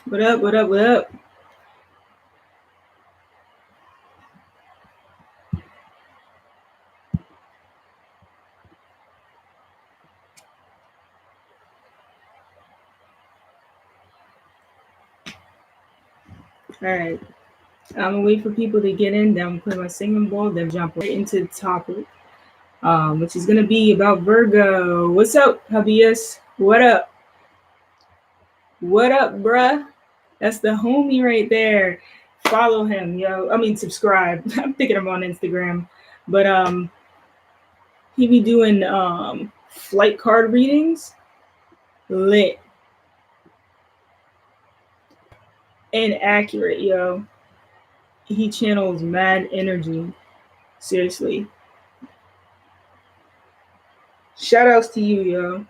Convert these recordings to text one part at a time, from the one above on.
What up? What up? What up? All right. I'm gonna wait for people to get in. Then I'm gonna play my singing bowl. Then jump right into the topic, which is gonna be about Virgo. What's up, Habias? What up? What up, bruh? That's the homie right there. Follow him, yo. I mean, subscribe. I'm thinking I'm on Instagram, but he be doing flight card readings. Lit and accurate, yo. He channels mad energy. Seriously. Shout outs to you, yo.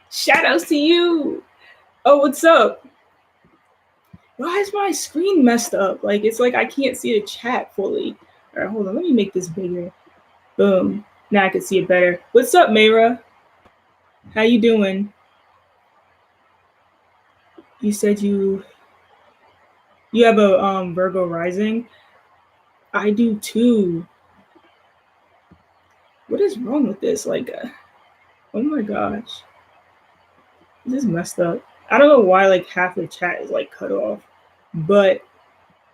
Shout outs to you. Oh, what's up? Why is my screen messed up? Like, it's like I can't see the chat fully. All right, hold on. Let me make this bigger. Boom. Now I can see it better. What's up, Mayra? How you doing? You said you have a Virgo rising. I do too. What is wrong with this? Like, oh my gosh, this is messed up. I don't know why like half the chat is like cut off, but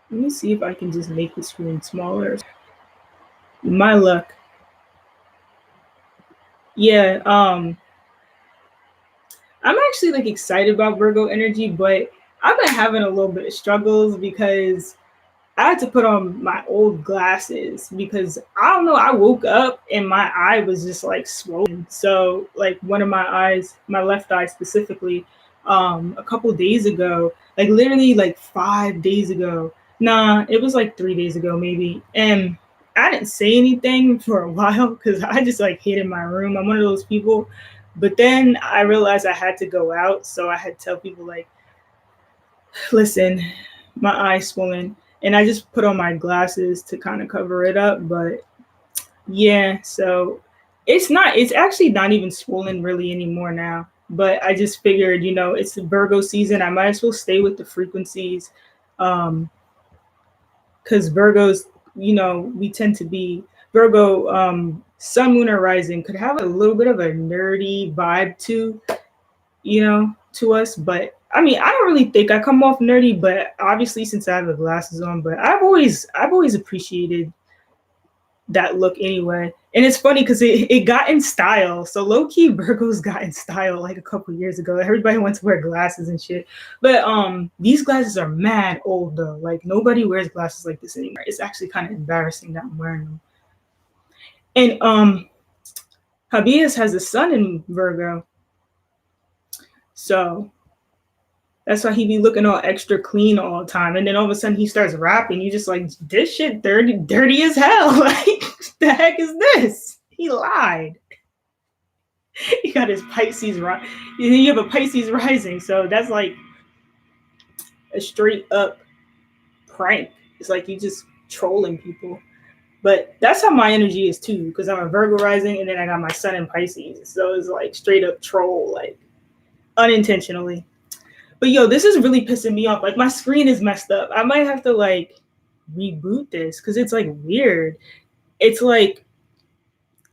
let me see if I can just make the screen smaller. My luck. Yeah, I'm actually like excited about Virgo energy, but I've been having a little bit of struggles because I had to put on my old glasses because I don't know, I woke up and my eye was just like swollen. So like one of my eyes, my left eye specifically, a couple days ago, like literally like 5 days ago. Nah, it was like 3 days ago maybe. And I didn't say anything for a while because I just like hid in my room. I'm one of those people. But then I realized I had to go out. So I had to tell people like, listen, my eye's swollen. And I just put on my glasses to kind of cover it up. But yeah, so it's actually not even swollen really anymore now. But I just figured, it's the Virgo season. I might as well stay with the frequencies. Because Virgos, we tend to be Virgo, sun, moon, or rising could have a little bit of a nerdy vibe to us. But I mean, I don't really think I come off nerdy, but obviously since I have the glasses on, but I've always appreciated that look anyway. And it's funny because it got in style. So low key Virgos got in style like a couple years ago. Everybody went to wear glasses and shit. But these glasses are mad old though. Like nobody wears glasses like this anymore. It's actually kind of embarrassing that I'm wearing them. And Habias has a sun in Virgo. So that's why he be looking all extra clean all the time. And then all of a sudden he starts rapping. You just like, this shit dirty as hell. Like, the heck is this? He lied. He got his Pisces right. You have a Pisces rising. So that's like a straight up prank. It's like you just trolling people. But that's how my energy is too, because I'm a Virgo rising and then I got my sun in Pisces. So it's like straight up troll, like unintentionally. But yo, this is really pissing me off. Like my screen is messed up. I might have to like reboot this because it's like weird. It's like,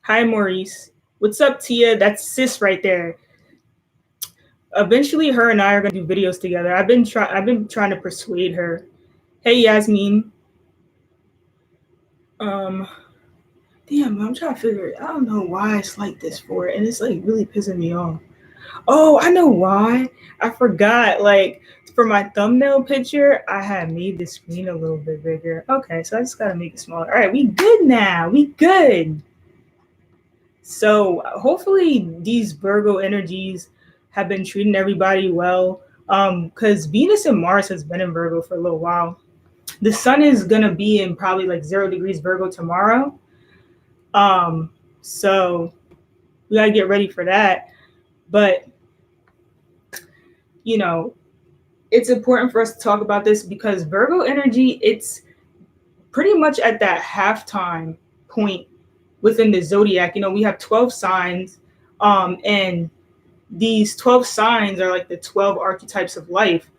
hi Maurice. What's up, Tia? That's sis right there. Eventually her and I are gonna do videos together. I've been trying to persuade her. Hey Yasmin. Damn, I'm trying to figure it. I don't know why it's like this for it, and it's like really pissing me off. Oh, I know why. I forgot. Like for my thumbnail picture, I had made the screen a little bit bigger. Okay, so I just gotta make it smaller. All right, we good now. We good. So hopefully these Virgo energies have been treating everybody well. Because Venus and Mars has been in Virgo for a little while. The sun is gonna be in probably like 0 degrees Virgo tomorrow. So we gotta get ready for that. But it's important for us to talk about this because Virgo energy, it's pretty much at that halftime point within the zodiac. We have 12 signs, and these 12 signs are like the 12 archetypes of life.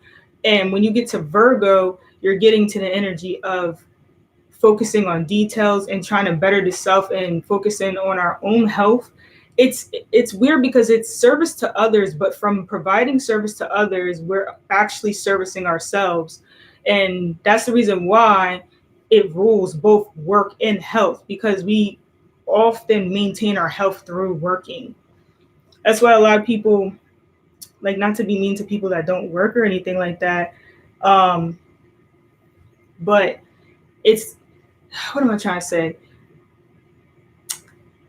And when you get to Virgo, you're getting to the energy of focusing on details and trying to better the self and focusing on our own health. It's weird because it's service to others, but from providing service to others, we're actually servicing ourselves. And that's the reason why it rules both work and health, because we often maintain our health through working. That's why a lot of people, like, not to be mean to people that don't work or anything like that, um, but it's, what am I trying to say?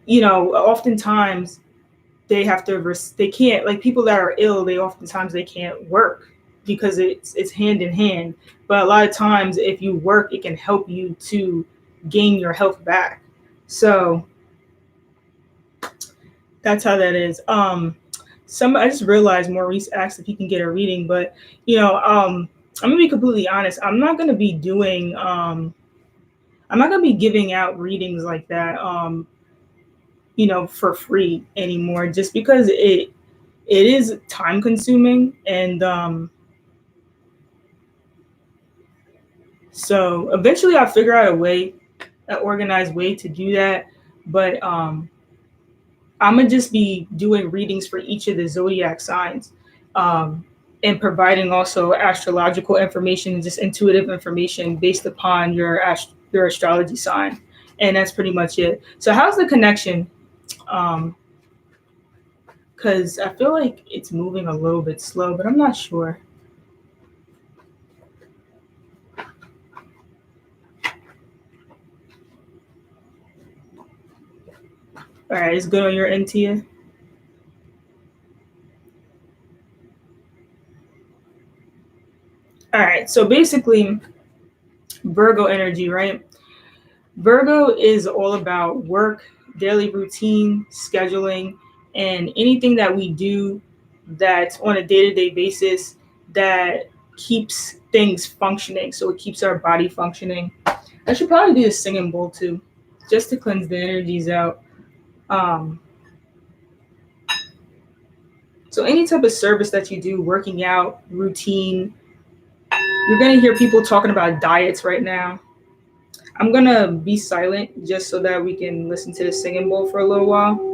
Oftentimes they can't, like, people that are ill, they oftentimes they can't work because it's hand in hand. But a lot of times if you work, it can help you to gain your health back. So that's how that is. I just realized Maurice asked if he can get a reading, but I'm gonna be completely honest. I'm not gonna be giving out readings like that, for free anymore, just because it is time consuming. And so eventually I'll figure out an organized way to do that. But I'm gonna just be doing readings for each of the zodiac signs, um, and providing also astrological information and just intuitive information based upon your astrology sign. And that's pretty much it. So how's the connection? Because I feel like it's moving a little bit slow, but I'm not sure. All right, it's good on your end, Tia. All right, so basically, Virgo energy, right? Virgo is all about work, daily routine, scheduling, and anything that we do that's on a day to day basis that keeps things functioning. So it keeps our body functioning. I should probably do a singing bowl too, just to cleanse the energies out. Um, so any type of service that you do, working out, routine, you're going to hear people talking about diets right now. I'm going to be silent just so that we can listen to the singing bowl for a little while.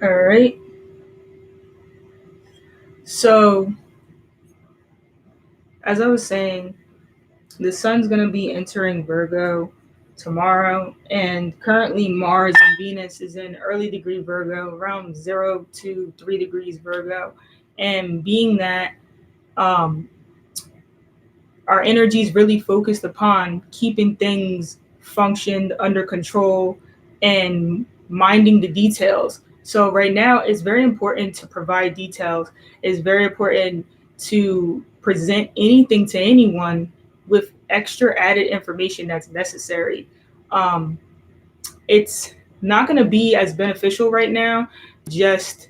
All right. So, as I was saying, the sun's going to be entering Virgo tomorrow, and currently Mars and Venus is in early degree Virgo, around 0 to 3 degrees Virgo. And being that um, our energy is really focused upon keeping things functioned under control and minding the details. So right now it's very important to provide details. It's very important to present anything to anyone with extra added information that's necessary. Um, it's not going to be as beneficial right now. Just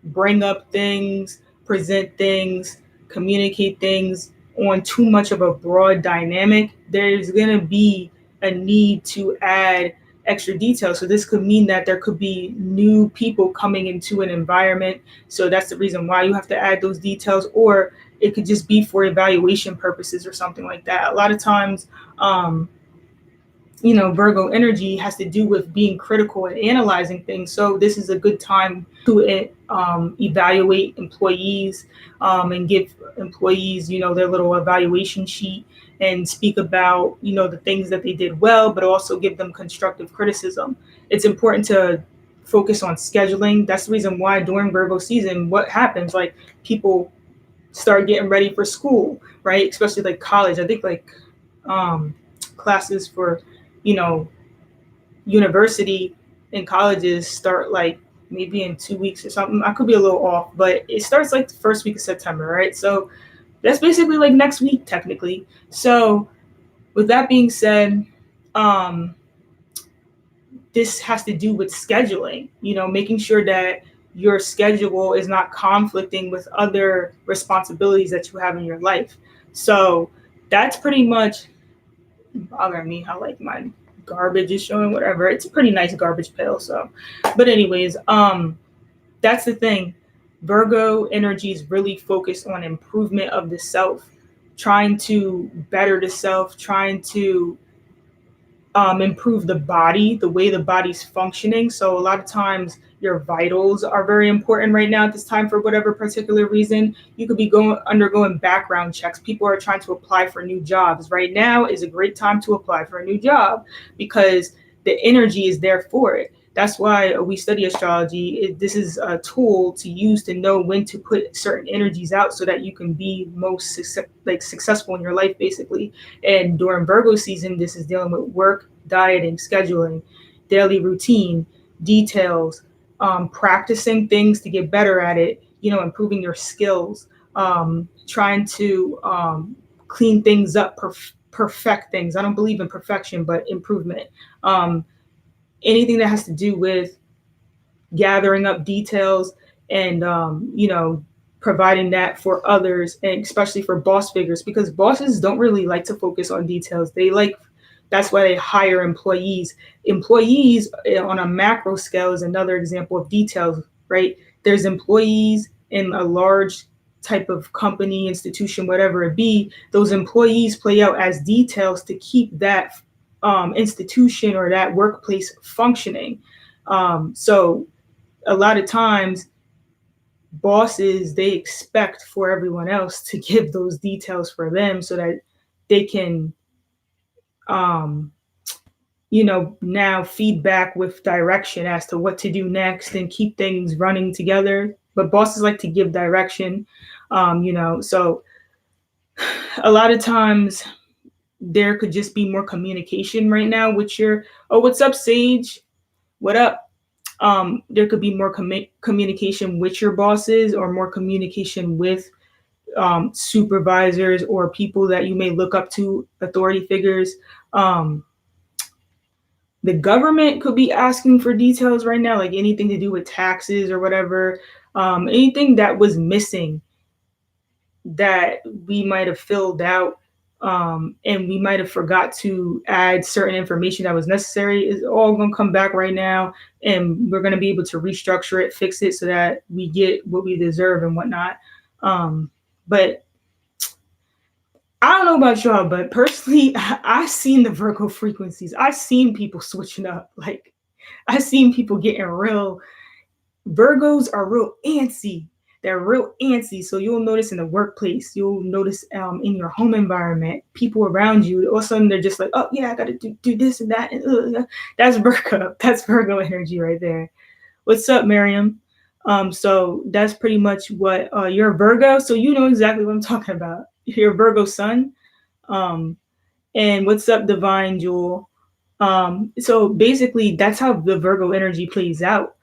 bring up things, present things, communicate things on too much of a broad dynamic, there's going to be a need to add extra details. So this could mean that there could be new people coming into an environment. So that's the reason why you have to add those details, or it could just be for evaluation purposes or something like that. A lot of times, Virgo energy has to do with being critical and analyzing things. So this is a good time to evaluate employees, and give employees, their little evaluation sheet, and speak about, the things that they did well, but also give them constructive criticism. It's important to focus on scheduling. That's the reason why during Virgo season, what happens, like people start getting ready for school, right? Especially like college. I think like classes for, you know, university and colleges start like maybe in 2 weeks or something. I could be a little off, but it starts like the first week of September, right? So that's basically like next week, technically. So with that being said, um, this has to do with scheduling, making sure that your schedule is not conflicting with other responsibilities that you have in your life. So that's pretty much bothering me how like my garbage is showing, whatever. It's a pretty nice garbage pail. So, but anyways, that's the thing. Virgo energy is really focused on improvement of the self, trying to better the self, trying to improve the body, the way the body's functioning. So a lot of times your vitals are very important right now at this time for whatever particular reason. You could be undergoing background checks. People are trying to apply for new jobs. Right now is a great time to apply for a new job because the energy is there for it. That's why we study astrology. This is a tool to use to know when to put certain energies out so that you can be most successful in your life, basically. And during Virgo season, this is dealing with work, dieting, scheduling, daily routine, details, practicing things to get better at it, improving your skills, trying to clean things up, perfect things. I don't believe in perfection, but improvement. Anything that has to do with gathering up details and providing that for others, and especially for boss figures, because bosses don't really like to focus on details. That's why they hire employees. Employees on a macro scale is another example of details, right? There's employees in a large type of company, institution, whatever it be. Those employees play out as details to keep that institution or that workplace functioning. So a lot of times bosses, they expect for everyone else to give those details for them so that they can now feedback with direction as to what to do next and keep things running together. But bosses like to give direction, so a lot of times there could just be more communication right now with oh, what's up, Sage? What up? There could be more communication with your bosses, or more communication with supervisors or people that you may look up to, authority figures. The government could be asking for details right now, like anything to do with taxes or whatever, anything that was missing that we might have filled out, and we might have forgot to add certain information that was necessary, is all going to come back right now, and we're going to be able to restructure it, fix it so that we get what we deserve and whatnot. But I don't know about y'all, but personally, I've seen the Virgo frequencies. I've seen people switching up. Like, I've seen people getting real. Virgos are real antsy. They're real antsy. So you'll notice in the workplace, you'll notice in your home environment, people around you, all of a sudden they're just like, oh, yeah, I got to do this and that. And, that's Virgo. That's Virgo energy right there. What's up, Miriam? So that's pretty much what you're a Virgo. So you know exactly what I'm talking about. You're a Virgo sun. And what's up, Divine Jewel? So basically, that's how the Virgo energy plays out.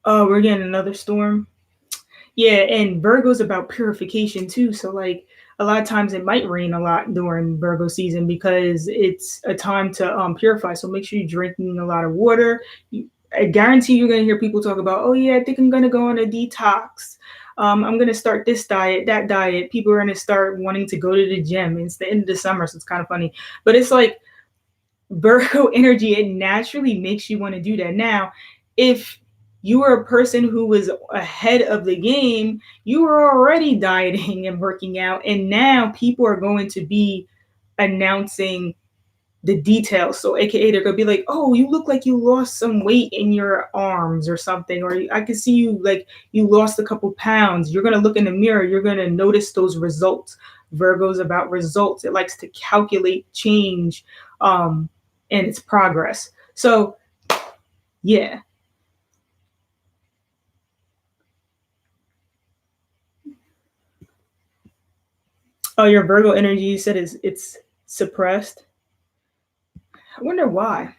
Oh, we're getting another storm. Yeah, and Virgo's about purification too. So like a lot of times it might rain a lot during Virgo season because it's a time to purify. So make sure you're drinking a lot of water. I guarantee you're going to hear people talk about, oh yeah, I think I'm going to go on a detox. I'm going to start this diet, that diet. People are going to start wanting to go to the gym. It's the end of the summer, so it's kind of funny. But it's like Virgo energy, it naturally makes you want to do that. Now, if you are a person who was ahead of the game, you were already dieting and working out, and now people are going to be announcing the details. So AKA they're gonna be like, oh, you look like you lost some weight in your arms or something, or I can see you like you lost a couple pounds. You're gonna look in the mirror, you're gonna notice those results. Virgo's about results. It likes to calculate change and its progress. So yeah. Oh, your Virgo energy, you said it's suppressed. I wonder why.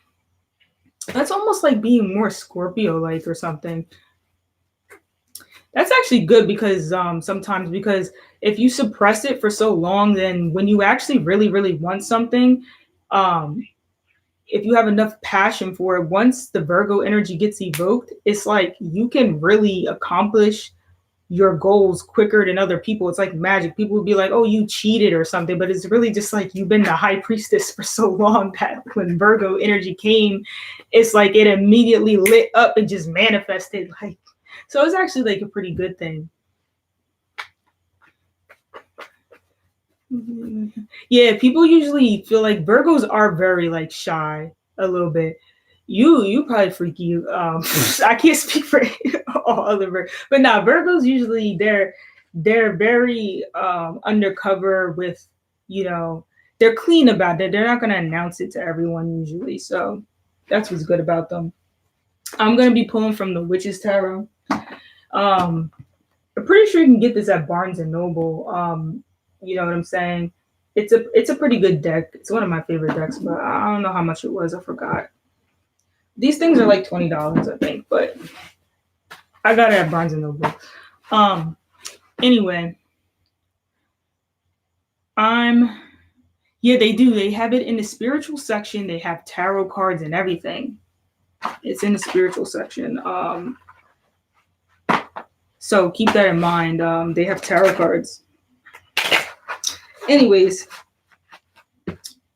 That's almost like being more Scorpio like or something. That's actually good because sometimes because if you suppress it for so long, then when you actually really really want something, um, if you have enough passion for it, once the Virgo energy gets evoked, it's like you can really accomplish your goals quicker than other people. It's like magic. People would be like, "Oh, you cheated or something," but it's really just like you've been the high priestess for so long that when Virgo energy came, it's like it immediately lit up and just manifested. Like, so it's actually like a pretty good thing. Yeah, people usually feel like Virgos are very like shy a little bit. You probably freaky. I can't speak for all other Virgos, but now Virgos usually they're very undercover with you know they're clean about it. They're not gonna announce it to everyone usually, so that's what's good about them. I'm gonna be pulling from the Witches Tarot. Um, I'm pretty sure you can get this at Barnes and Noble. You know what I'm saying? It's a pretty good deck. It's one of my favorite decks, but I don't know how much it was. I forgot. These things are like $20, I think, but I got it at Barnes and Noble. Um, anyway, I'm yeah, they do. They have it in the spiritual section. They have tarot cards and everything. It's in the spiritual section. So keep that in mind. They have tarot cards. Anyways,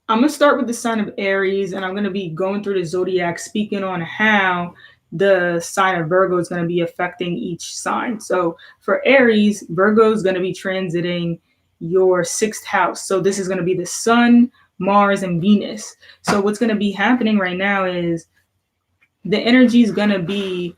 I'm going to start with the sign of Aries, and I'm going to be going through the zodiac, speaking on how the sign of Virgo is going to be affecting each sign. So for Aries, Virgo is going to be transiting your sixth house. So this is going to be the Sun, Mars, and Venus. So what's going to be happening right now is the energy is going to be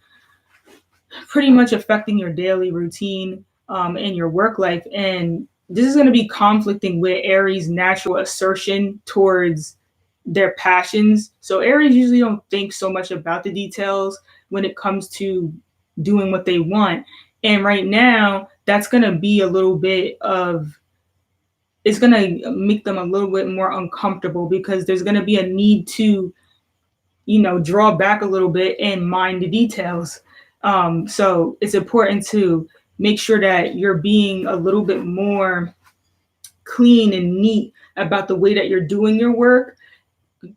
pretty much affecting your daily routine and your work life. And this is going to be conflicting with Aries' natural assertion towards their passions. So Aries usually don't think so much about the details when it comes to doing what they want. And right now, that's going to be a little bit of it's going to make them a little bit more uncomfortable because there's going to be a need to draw back a little bit and mind the details. So it's important to make sure that you're being a little bit more clean and neat about the way that you're doing your work,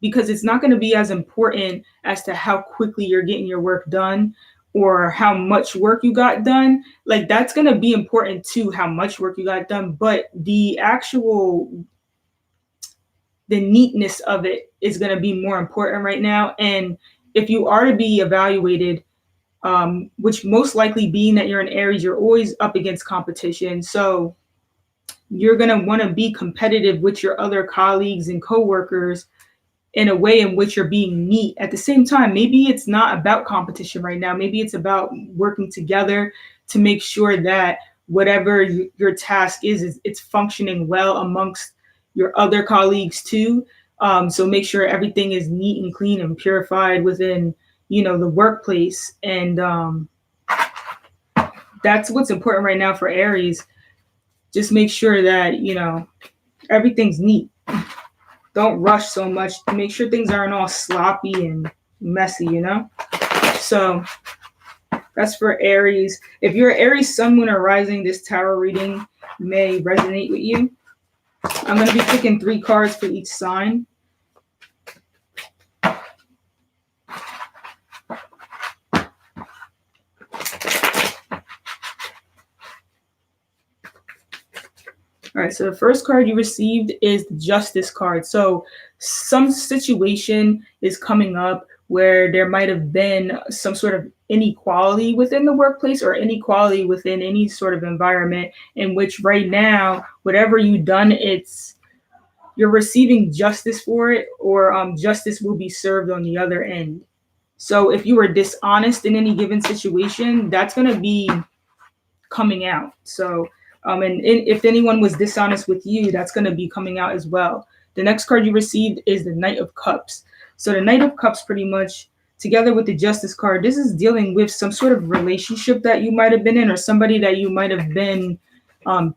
because it's not going to be as important as to how quickly you're getting your work done or how much work you got done. Like that's going to be important too, how much work you got done, but the neatness of it is going to be more important right now. And if you are to be evaluated, which most likely being that you're in Aries, you're always up against competition. So you're going to want to be competitive with your other colleagues and coworkers in a way in which you're being neat. At the same time, maybe it's not about competition right now. Maybe it's about working together to make sure that whatever your task is it's functioning well amongst your other colleagues too. So make sure everything is neat and clean and purified within, the workplace. And that's what's important right now for Aries. Just make sure that, everything's neat. Don't rush so much. Make sure things aren't all sloppy and messy, So that's for Aries. If you're Aries, Sun, Moon, or Rising, this tarot reading may resonate with you. I'm going to be picking 3 cards for each sign. All right, so the first card you received is the Justice card. So some situation is coming up where there might have been some sort of inequality within the workplace or inequality within any sort of environment in which right now, whatever you've done, you're receiving justice for it, or justice will be served on the other end. So if you were dishonest in any given situation, that's going to be coming out. So, and if anyone was dishonest with you, that's going to be coming out as well. The next card you received is the Knight of Cups. So the Knight of Cups, pretty much together with the Justice card, this is dealing with some sort of relationship that you might have been in, or somebody that you might have been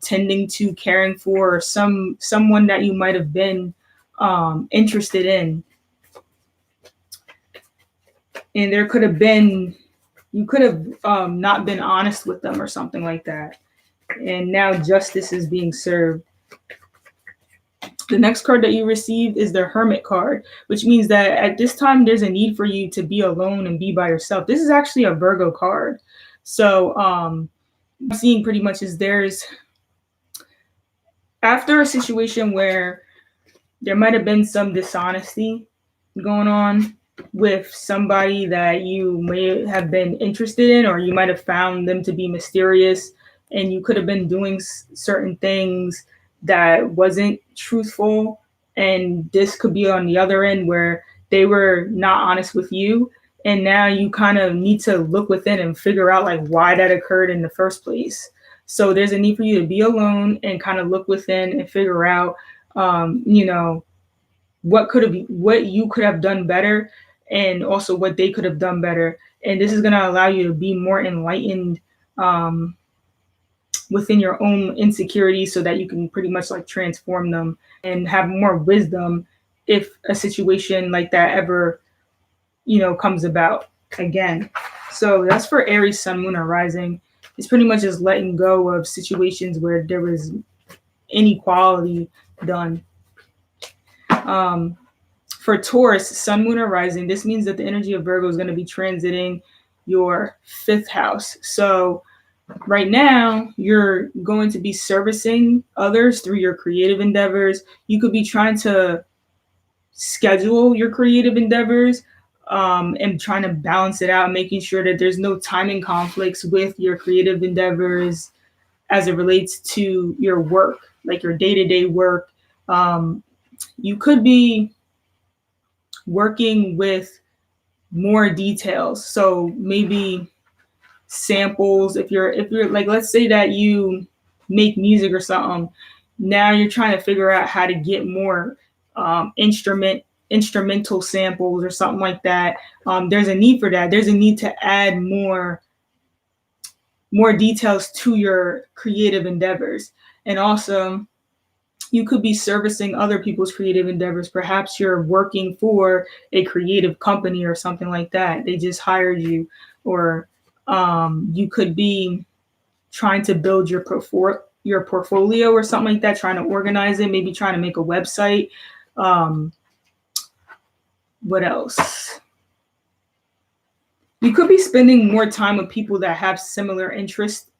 tending to, caring for, or someone that you might have been interested in. And there could have been, you could have not been honest with them or something like that. And now justice is being served. The next card that you received is the Hermit card, which means that at this time there's a need for you to be alone and be by yourself. This is actually a Virgo card. So I'm seeing pretty much is there's, after a situation where there might have been some dishonesty going on with somebody that you may have been interested in, or you might have found them to be mysterious, and you could have been doing certain things that wasn't truthful, and this could be on the other end where they were not honest with you, and now you kind of need to look within and figure out like why that occurred in the first place. So there's a need for you to be alone and kind of look within and figure out what you could have done better, and also what they could have done better. And this is going to allow you to be more enlightened within your own insecurities, so that you can pretty much like transform them and have more wisdom if a situation like that ever comes about again. So that's for Aries, Sun, Moon, or Rising. It's pretty much just letting go of situations where there was inequality done. For Taurus, Sun, Moon, or Rising, this means that the energy of Virgo is going to be transiting your 5th house. So right now, you're going to be servicing others through your creative endeavors. You could be trying to schedule your creative endeavors and trying to balance it out, making sure that there's no timing conflicts with your creative endeavors as it relates to your work, like your day-to-day work. You could be working with more details. So maybe samples, if you're like, let's say that you make music or something, now you're trying to figure out how to get more instrumental samples or something like that. There's a need for that. There's a need to add more details to your creative endeavors. And also, you could be servicing other people's creative endeavors. Perhaps you're working for a creative company or something like that. They just hired you. Or you could be trying to build your portfolio or something like that, trying to organize it, maybe trying to make a website. What else? You could be spending more time with people that have similar interests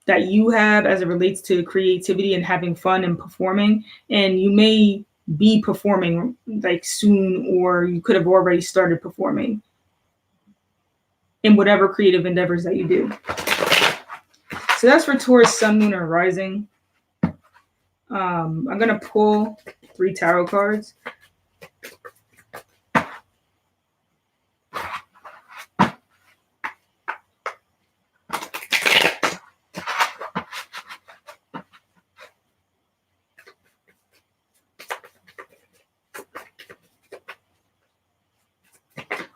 that you have as it relates to creativity and having fun and performing. And you may be performing like soon, or you could have already started performing in whatever creative endeavors that you do. So that's for Taurus, Sun, Moon, or Rising. I'm going to pull 3 tarot cards.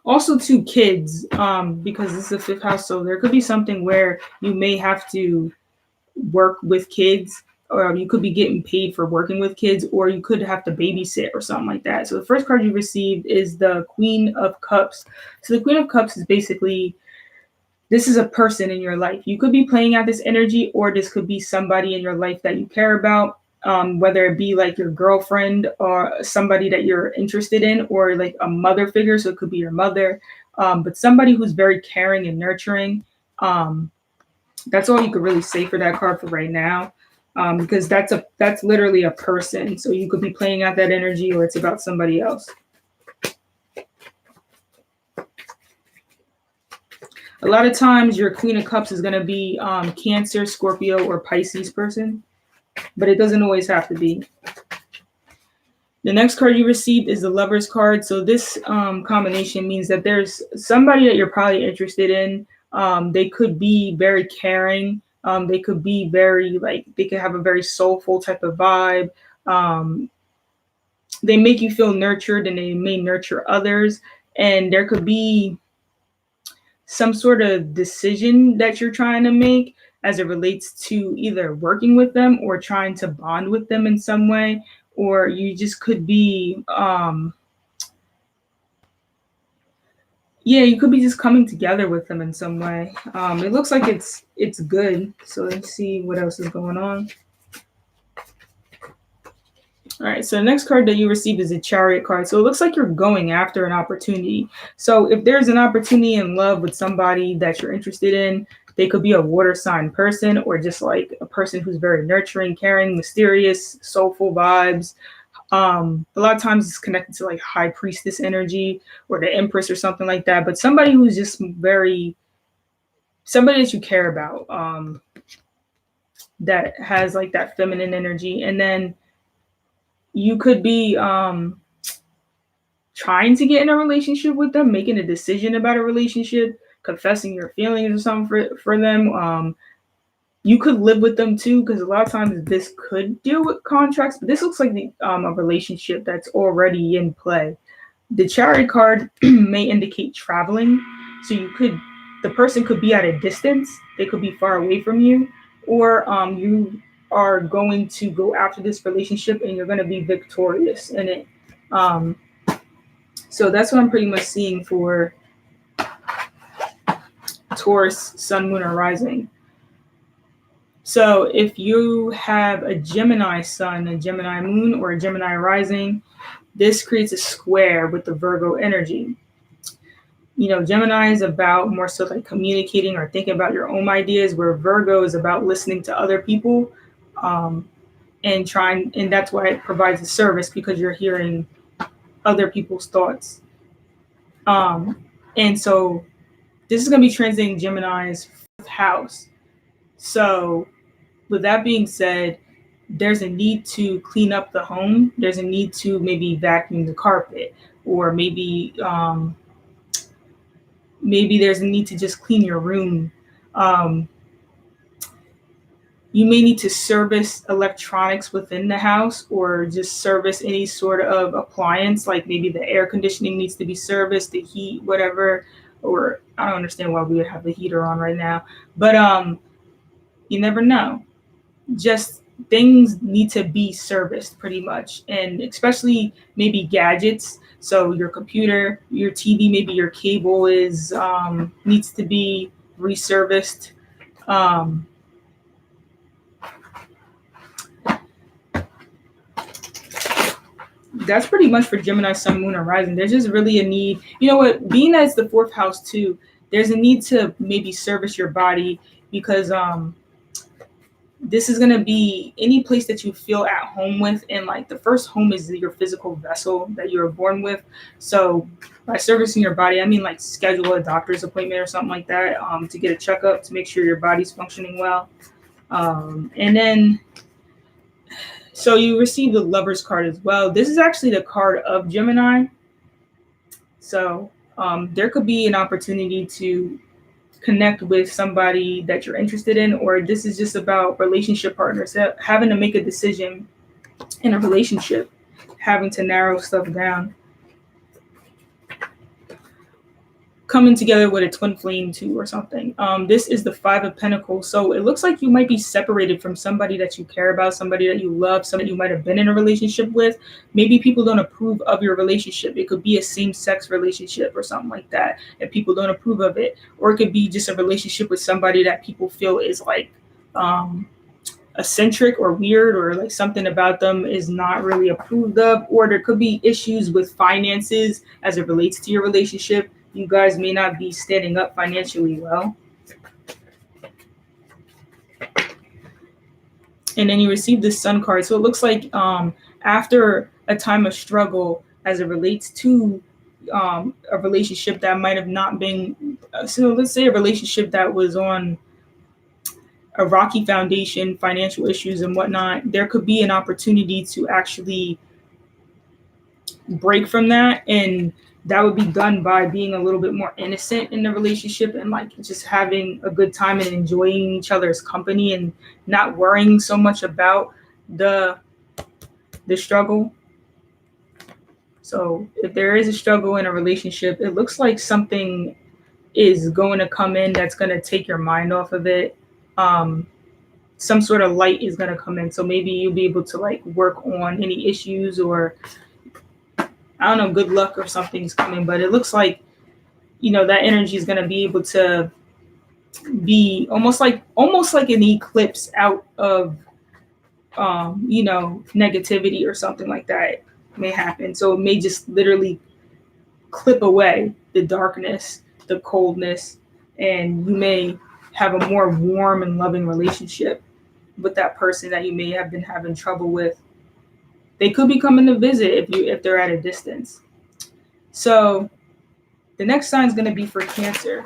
Also to kids, because this is the 5th house, so there could be something where you may have to work with kids, or you could be getting paid for working with kids, or you could have to babysit or something like that. So the first card you received is the Queen of Cups. So the Queen of Cups is basically, this is a person in your life. You could be playing out this energy, or this could be somebody in your life that you care about. Whether it be like your girlfriend or somebody that you're interested in, or like a mother figure. So it could be your mother, but somebody who's very caring and nurturing. That's all you could really say for that card for right now. because that's literally a person. So you could be playing out that energy, or it's about somebody else. A lot of times your Queen of Cups is going to be Cancer, Scorpio, or Pisces person, but it doesn't always have to be. The next card you received is the Lover's card. So this combination means that there's somebody that you're probably interested in. They could be very caring. They could be very, like, they could have a very soulful type of vibe. They make you feel nurtured, and they may nurture others. And there could be some sort of decision that you're trying to make as it relates to either working with them or trying to bond with them in some way, or you just could be you could be just coming together with them in some way. It looks like it's good. So let's see what else is going on. All right, so the next card that you received is a Chariot card. So it looks like you're going after an opportunity. So if there's an opportunity in love with somebody that you're interested in, they could be a water sign person, or just like a person who's very nurturing, caring, mysterious, soulful vibes. A lot of times it's connected to like high priestess energy or the empress or something like that. But somebody who's just somebody that you care about, that has like that feminine energy. And then you could be trying to get in a relationship with them, making a decision about a relationship, confessing your feelings or something for them. You could live with them too, because a lot of times this could deal with contracts, but this looks like a relationship that's already in play. The Chariot card may indicate traveling. So the person could be at a distance, they could be far away from you, or you are going to go after this relationship and you're going to be victorious in it. So that's what I'm pretty much seeing for Taurus, Sun, Moon, or Rising. So if you have a Gemini Sun, a Gemini Moon, or a Gemini Rising, this creates a square with the Virgo energy. You know, Gemini is about more so like communicating or thinking about your own ideas, where Virgo is about listening to other people, and that's why it provides a service, because you're hearing other people's thoughts. And so this is going to be transiting Gemini's 4th house. So with that being said, there's a need to clean up the home. There's a need to maybe vacuum the carpet, or maybe there's a need to just clean your room. You may need to service electronics within the house, or just service any sort of appliance, like maybe the air conditioning needs to be serviced, the heat, whatever. Or I don't understand why we would have the heater on right now, but you never know. Just things need to be serviced pretty much, and especially maybe gadgets. So your computer, your TV, maybe your cable is needs to be reserviced. That's pretty much for Gemini, Sun, Moon, or Rising. There's just really a need. You know what? Being that it's the 4th house too, there's a need to maybe service your body, because this is going to be any place that you feel at home with. And like the first home is your physical vessel that you were born with. So by servicing your body, I mean like schedule a doctor's appointment or something like that, to get a checkup to make sure your body's functioning well. And then, so you receive the Lover's card as well. This is actually the card of Gemini. So there could be an opportunity to connect with somebody that you're interested in, or this is just about relationship partners having to make a decision in a relationship, having to narrow stuff down. Coming together with a twin flame too, or something. This is the 5 of Pentacles. So it looks like you might be separated from somebody that you care about, somebody that you love, somebody you might have been in a relationship with. Maybe people don't approve of your relationship. It could be a same-sex relationship or something like that, and people don't approve of it. Or it could be just a relationship with somebody that people feel is like eccentric or weird, or like something about them is not really approved of. Or there could be issues with finances as it relates to your relationship. You guys may not be standing up financially well. And then you receive the Sun card. So it looks like after a time of struggle as it relates to a relationship that might have not been, so let's say a relationship that was on a rocky foundation, financial issues and whatnot, there could be an opportunity to actually break from that. And that would be done by being a little bit more innocent in the relationship and like just having a good time and enjoying each other's company and not worrying so much about the struggle. So if there is a struggle in a relationship, it looks like something is going to come in that's going to take your mind off of it. Some sort of light is going to come in. So maybe you'll be able to like work on any issues, or I don't know, good luck or something's coming. But it looks like, that energy is going to be able to be almost like an eclipse out of negativity or something like that may happen. So it may just literally clip away the darkness, the coldness, and you may have a more warm and loving relationship with that person that you may have been having trouble with. They could be coming to visit if they're at a distance. So the next sign is going to be for Cancer.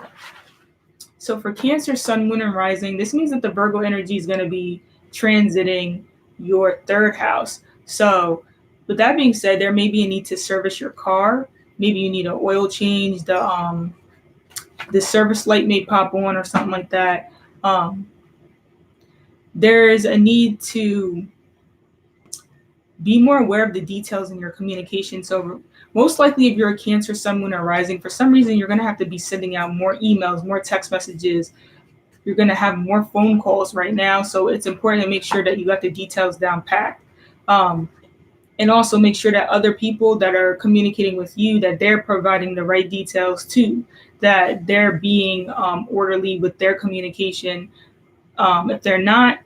So for Cancer, Sun, Moon, and Rising, this means that the Virgo energy is going to be transiting your third house. So with that being said, there may be a need to service your car. Maybe you need an oil change. The service light may pop on or something like that. There's a need to be more aware of the details in your communication. So most likely if you're a Cancer, Sun, Moon, or Rising, for some reason you're going to have to be sending out more emails, more text messages. You're going to have more phone calls right now. So it's important to make sure that you got the details down packed. And also make sure that other people that are communicating with you, that they're providing the right details too, that they're being orderly with their communication. If they're not,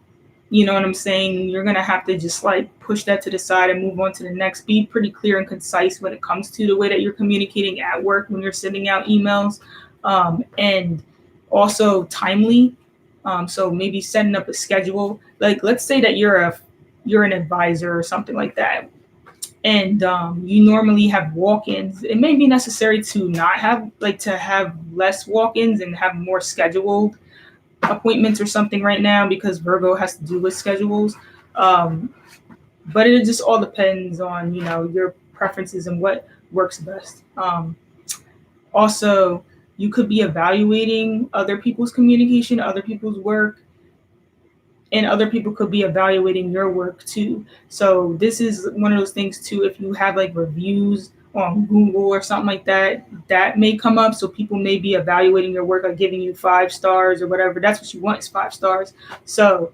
you know what I'm saying, you're going to have to just like push that to the side and move on to the next. Be pretty clear and concise when it comes to the way that you're communicating at work when you're sending out emails, and also timely. So maybe setting up a schedule. Like let's say that you're an advisor or something like that, and you normally have walk-ins. It may be necessary to not have to have less walk-ins and have more scheduled appointments or something right now, because Virgo has to do with schedules. But it just all depends on your preferences and what works best. Also, you could be evaluating other people's communication, other people's work, and other people could be evaluating your work too. So this is one of those things too. If you have like reviews on Google or something like that, that may come up. So people may be evaluating your work, like giving you 5 stars or whatever. That's what you want, is 5 stars. So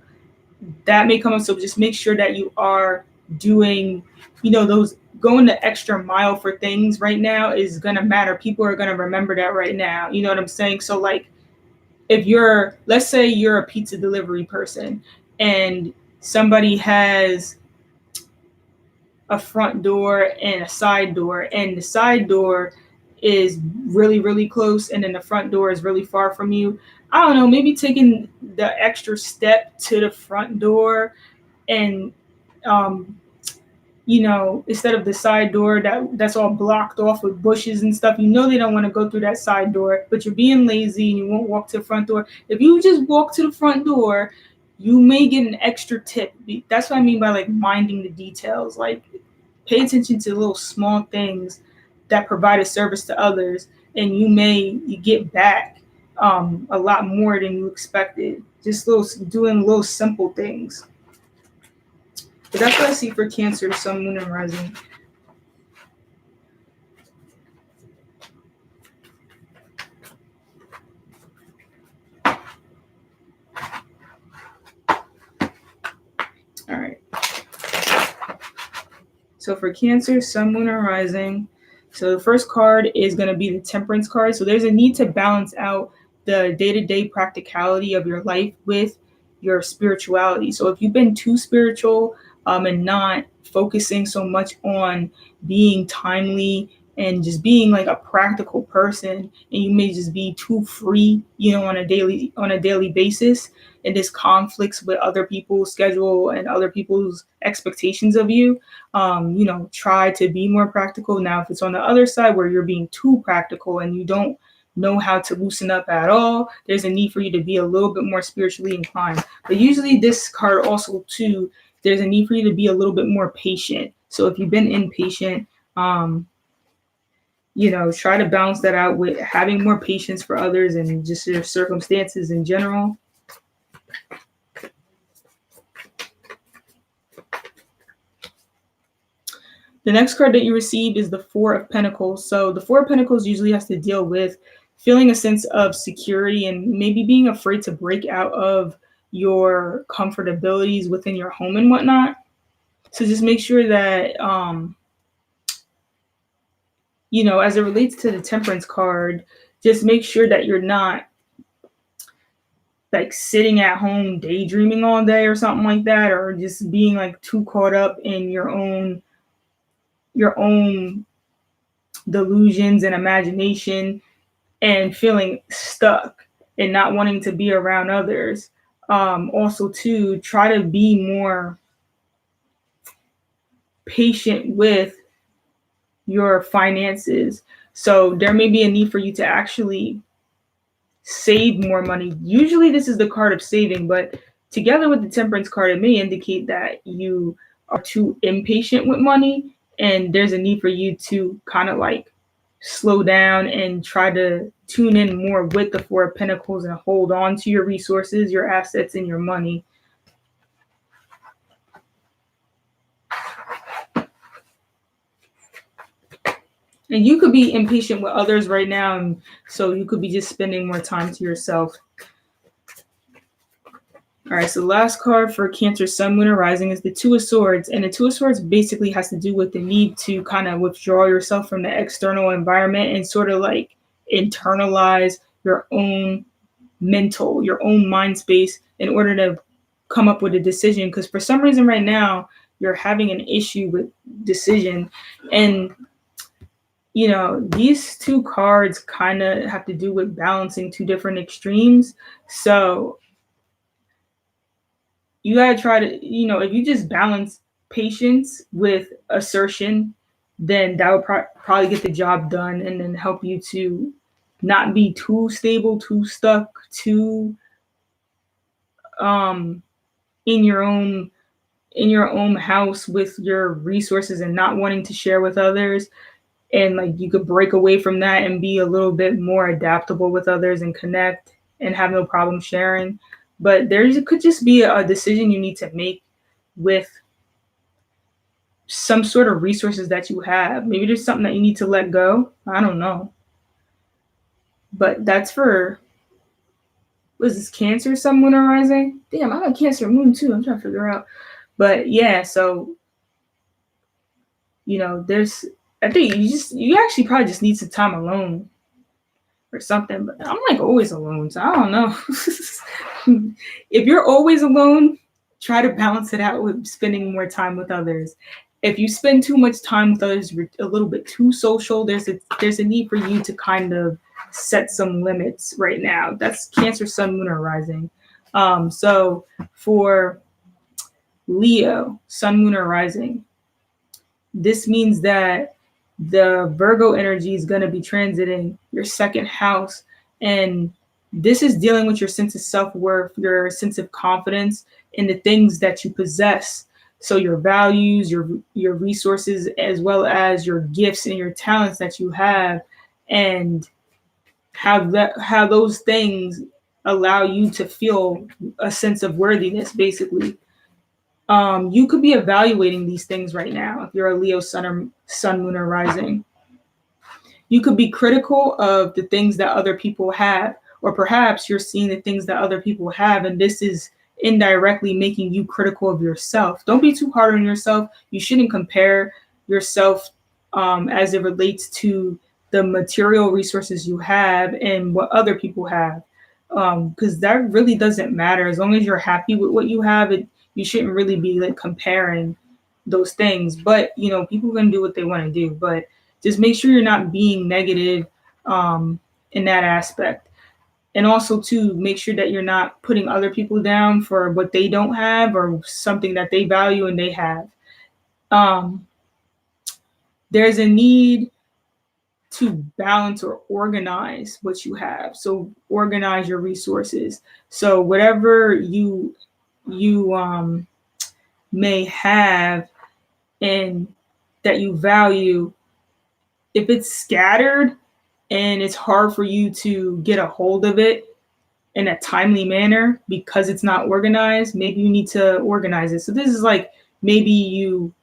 that may come up. So just make sure that you are doing, those going the extra mile for things right now is going to matter. People are going to remember that right now. You know what I'm saying? So like, if let's say you're a pizza delivery person and somebody has a front door and a side door, and the side door is really, really close and then the front door is really far from you, I don't know, maybe taking the extra step to the front door and, instead of the side door that's all blocked off with bushes and stuff, they don't want to go through that side door, but you're being lazy and you won't walk to the front door. If you just walk to the front door, you may get an extra tip. That's what I mean by like minding the details. Like pay attention to little small things that provide a service to others, and you get back a lot more than you expected. Just doing little simple things. But that's what I see for Cancer, Sun, Moon, and Rising. All right. So for Cancer, Sun, Moon, and Rising, so the first card is going to be the Temperance card. So there's a need to balance out the day-to-day practicality of your life with your spirituality. So if you've been too spiritual and not focusing so much on being timely and just being like a practical person, and you may just be too free, on a daily basis, and this conflicts with other people's schedule and other people's expectations of you, try to be more practical. Now, if it's on the other side where you're being too practical and you don't know how to loosen up at all, there's a need for you to be a little bit more spiritually inclined. But usually this card also too, there's a need for you to be a little bit more patient. So if you've been impatient, try to balance that out with having more patience for others and just your circumstances in general. The next card that you received is the Four of Pentacles. So the Four of Pentacles usually has to deal with feeling a sense of security and maybe being afraid to break out of your comfortabilities within your home and whatnot. So just make sure that, as it relates to the Temperance card, just make sure that you're not like sitting at home daydreaming all day or something like that, or just being like too caught up in your own delusions and imagination and feeling stuck and not wanting to be around others. Also, to try to be more patient with your finances. So there may be a need for you to actually save more money. Usually this is the card of saving, but together with the Temperance card, it may indicate that you are too impatient with money and there's a need for you to kind of like slow down and try to tune in more with the Four of Pentacles and hold on to your resources, your assets, and your money. And you could be impatient with others right now, and so you could be just spending more time to yourself. All right, so the last card for Cancer, Sun, Moon, or Rising is the Two of Swords. And the Two of Swords basically has to do with the need to kind of withdraw yourself from the external environment and sort of like internalize your own your own mind space in order to come up with a decision. Because for some reason right now, you're having an issue with decision. And these two cards kind of have to do with balancing two different extremes. So you got to try to, if you just balance patience with assertion, then that would probably get the job done and then help you to not be too stable, too stuck, too in your own house with your resources and not wanting to share with others. And like you could break away from that and be a little bit more adaptable with others and connect and have no problem sharing. But there could just be a decision you need to make with some sort of resources that you have. Maybe there's something that you need to let go. I don't know. But that's for, what is this, Cancer, Sun, Moon, or Rising? Damn, I got Cancer Moon too. I'm trying to figure out. But yeah, so, there's, I think you actually probably just need some time alone or something. But I'm like always alone, so I don't know. If you're always alone, try to balance it out with spending more time with others. If you spend too much time with others, you're a little bit too social. There's a need for you to kind of set some limits right now. That's Cancer, Sun, Moon, or Rising. So for Leo, Sun, Moon, or Rising, this means that the Virgo energy is going to be transiting your second house. And this is dealing with your sense of self-worth, your sense of confidence in the things that you possess. So your values, your resources, as well as your gifts and your talents that you have, and how those things allow you to feel a sense of worthiness, basically. You could be evaluating these things right now if you're a Leo sun, Moon, or Rising. You could be critical of the things that other people have, or perhaps you're seeing the things that other people have, and this is indirectly making you critical of yourself. Don't be too hard on yourself. You shouldn't compare yourself as it relates to the material resources you have and what other people have, because that really doesn't matter. As long as you're happy with what you have, you shouldn't really be like comparing those things. But people can do what they want to do, but just make sure you're not being negative in that aspect. And also to make sure that you're not putting other people down for what they don't have or something that they value and they have. There's a need to balance or organize what you have. So organize your resources. So whatever you may have and that you value, if it's scattered and it's hard for you to get a hold of it in a timely manner because it's not organized, maybe you need to organize it. So this is like, maybe you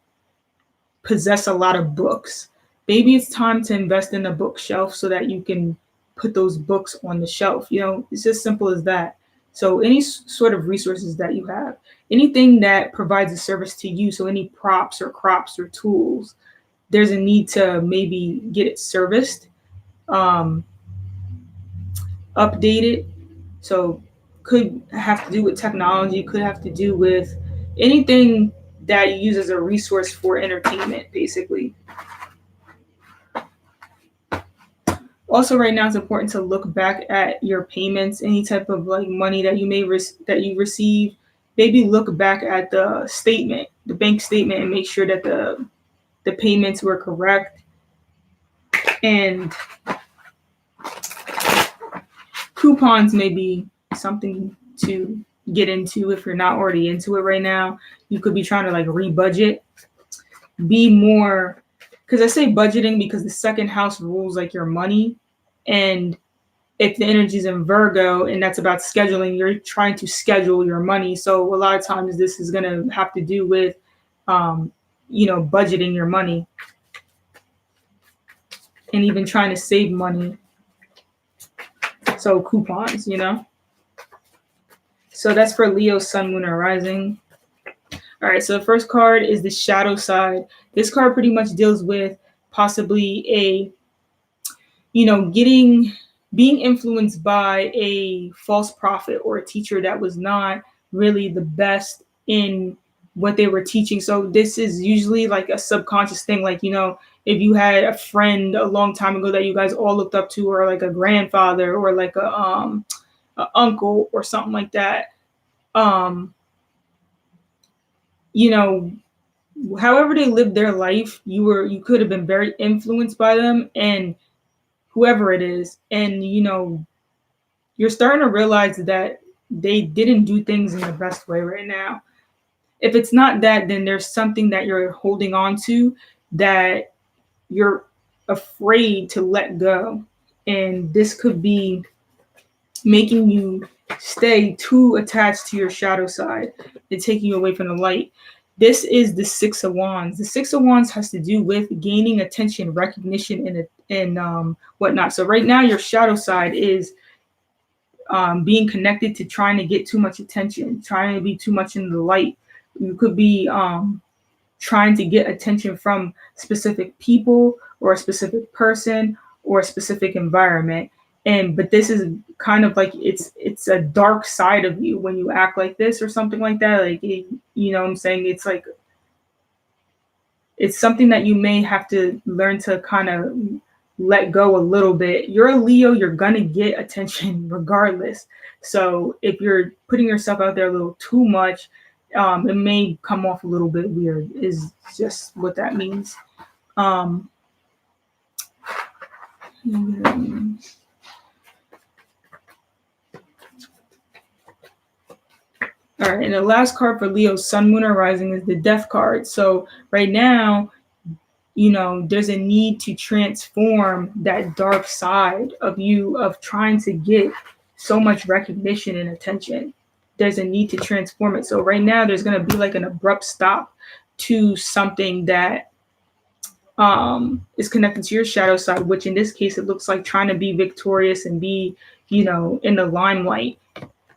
possess a lot of books. Maybe it's time to invest in a bookshelf so that you can put those books on the shelf. It's as simple as that. So any sort of resources that you have, anything that provides a service to you, so any props or crops or tools, there's a need to maybe get it serviced, updated. So could have to do with technology, could have to do with anything that you use as a resource for entertainment, basically. Also, right now, it's important to look back at your payments, any type of like money that you may that you receive. Maybe look back at the statement, the bank statement, and make sure that the payments were correct. And coupons may be something to get into if you're not already into it right now. You could be trying to like rebudget, be more, because I say budgeting because the second house rules like your money. And if the energy is in Virgo and that's about scheduling, you're trying to schedule your money. So a lot of times this is going to have to do with, budgeting your money and even trying to save money. So coupons, So that's for Leo, Sun, Moon, or Rising. All right, so the first card is the shadow side. This card pretty much deals with possibly being influenced by a false prophet or a teacher that was not really the best in what they were teaching. So this is usually like a subconscious thing. Like, if you had a friend a long time ago that you guys all looked up to, or like a grandfather or like a uncle or something like that, however they lived their life, you could have been very influenced by them, and whoever it is, and you're starting to realize that they didn't do things in the best way right now. If it's not that, then there's something that you're holding on to that you're afraid to let go, and this could be making you stay too attached to your shadow side and taking you away from the light. This is the Six of Wands. The Six of Wands has to do with gaining attention, recognition, and whatnot. So right now, your shadow side is being connected to trying to get too much attention, trying to be too much in the light. You could be trying to get attention from specific people or a specific person or a specific environment. But this is kind of like it's a dark side of you when you act like this or something like that. Like, what I'm saying? It's like, it's something that you may have to learn to kind of let go a little bit. You're a Leo, you're going to get attention regardless. So if you're putting yourself out there a little too much, it may come off a little bit weird, is just what that means. All right, and the last card for Leo, Sun, Moon, or Rising is the Death card. So right now, there's a need to transform that dark side of you of trying to get so much recognition and attention. There's a need to transform it. So right now, there's going to be like an abrupt stop to something that is connected to your shadow side, which in this case, it looks like trying to be victorious and be, in the limelight.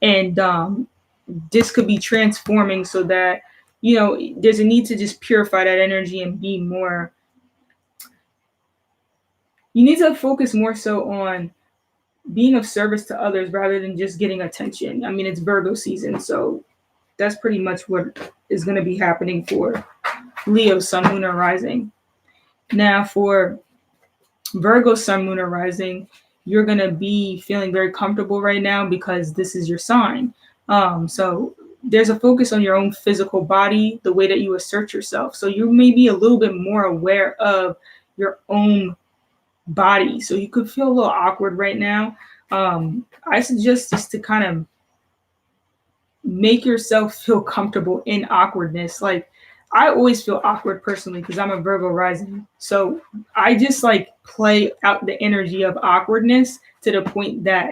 And this could be transforming so that, there's a need to just purify that energy and be more. You need to focus more so on being of service to others rather than just getting attention. I mean, it's Virgo season, so that's pretty much what is going to be happening for Leo, Sun, Moon, or Rising. Now, for Virgo, Sun, Moon, or Rising, you're going to be feeling very comfortable right now because this is your sign. So there's a focus on your own physical body, the way that you assert yourself. So you may be a little bit more aware of your own body. So you could feel a little awkward right now. I suggest just to kind of make yourself feel comfortable in awkwardness. Like, I always feel awkward personally because I'm a Virgo rising. So I just like play out the energy of awkwardness to the point that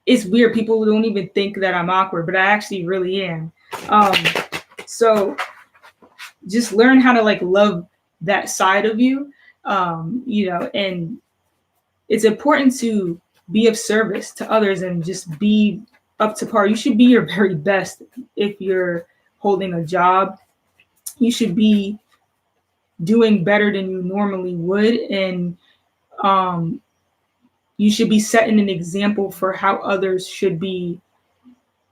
it's weird. People don't even think that I'm awkward, but I actually really am. So just learn how to like love that side of you, and it's important to be of service to others and just be up to par. You should be your very best. If you're holding a job, you should be doing better than you normally would. And you should be setting an example for how others should be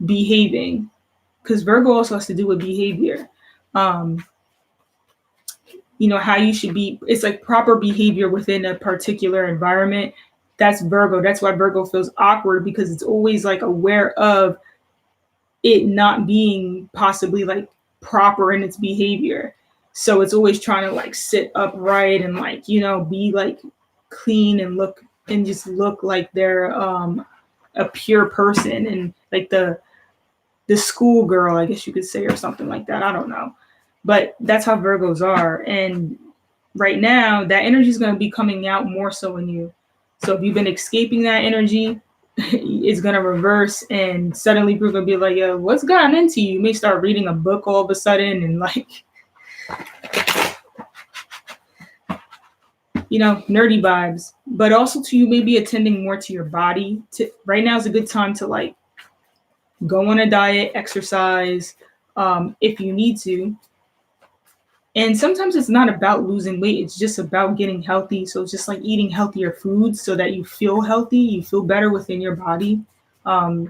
behaving, because Virgo also has to do with behavior. How you should be. It's like proper behavior within a particular environment. That's Virgo. That's why Virgo feels awkward, because it's always like aware of it not being possibly like proper in its behavior. So it's always trying to like sit upright and like, be like clean and just look like they're a pure person, and like the school girl, I guess you could say, or something like that. I don't know. But that's how Virgos are. And right now, that energy is going to be coming out more so in you. So if you've been escaping that energy, it's going to reverse, and suddenly people are going to be like, yo, what's gotten into you? You may start reading a book all of a sudden and like, nerdy vibes. But also too, you may be attending more to your body. Right now is a good time to like go on a diet, exercise, if you need to. And sometimes it's not about losing weight. It's just about getting healthy. So it's just like eating healthier foods so that you feel healthy, you feel better within your body. If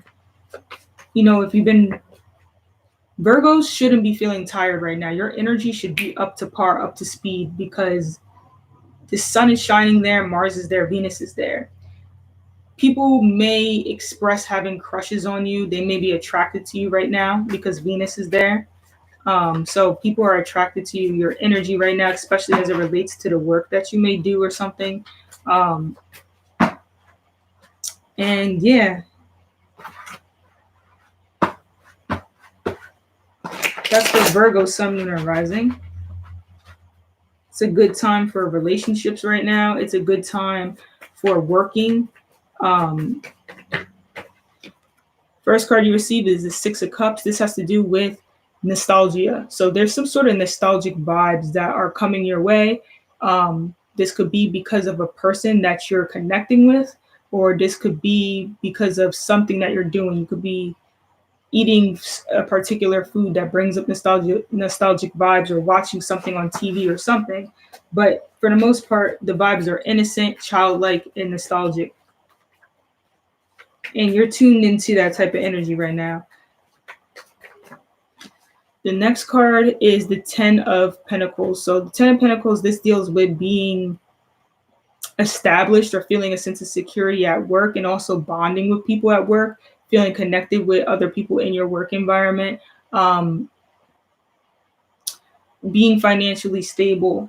you've been, Virgos shouldn't be feeling tired right now. Your energy should be up to par, up to speed, because the sun is shining there, Mars is there, Venus is there. People may express having crushes on you. They may be attracted to you right now because Venus is there. So people are attracted to your energy right now, especially as it relates to the work that you may do or something. And yeah, that's for Virgo, Sun, Moon, and Rising. It's a good time for relationships right now. It's a good time for working. First card you receive is the Six of Cups. This has to do with nostalgia. So there's some sort of nostalgic vibes that are coming your way. This could be because of a person that you're connecting with, or this could be because of something that you're doing. You could be eating a particular food that brings up nostalgic vibes, or watching something on TV or something. But for the most part, the vibes are innocent, childlike, and nostalgic. And you're tuned into that type of energy right now. The next card is the Ten of Pentacles. So the Ten of Pentacles, this deals with being established or feeling a sense of security at work, and also bonding with people at work, feeling connected with other people in your work environment, being financially stable.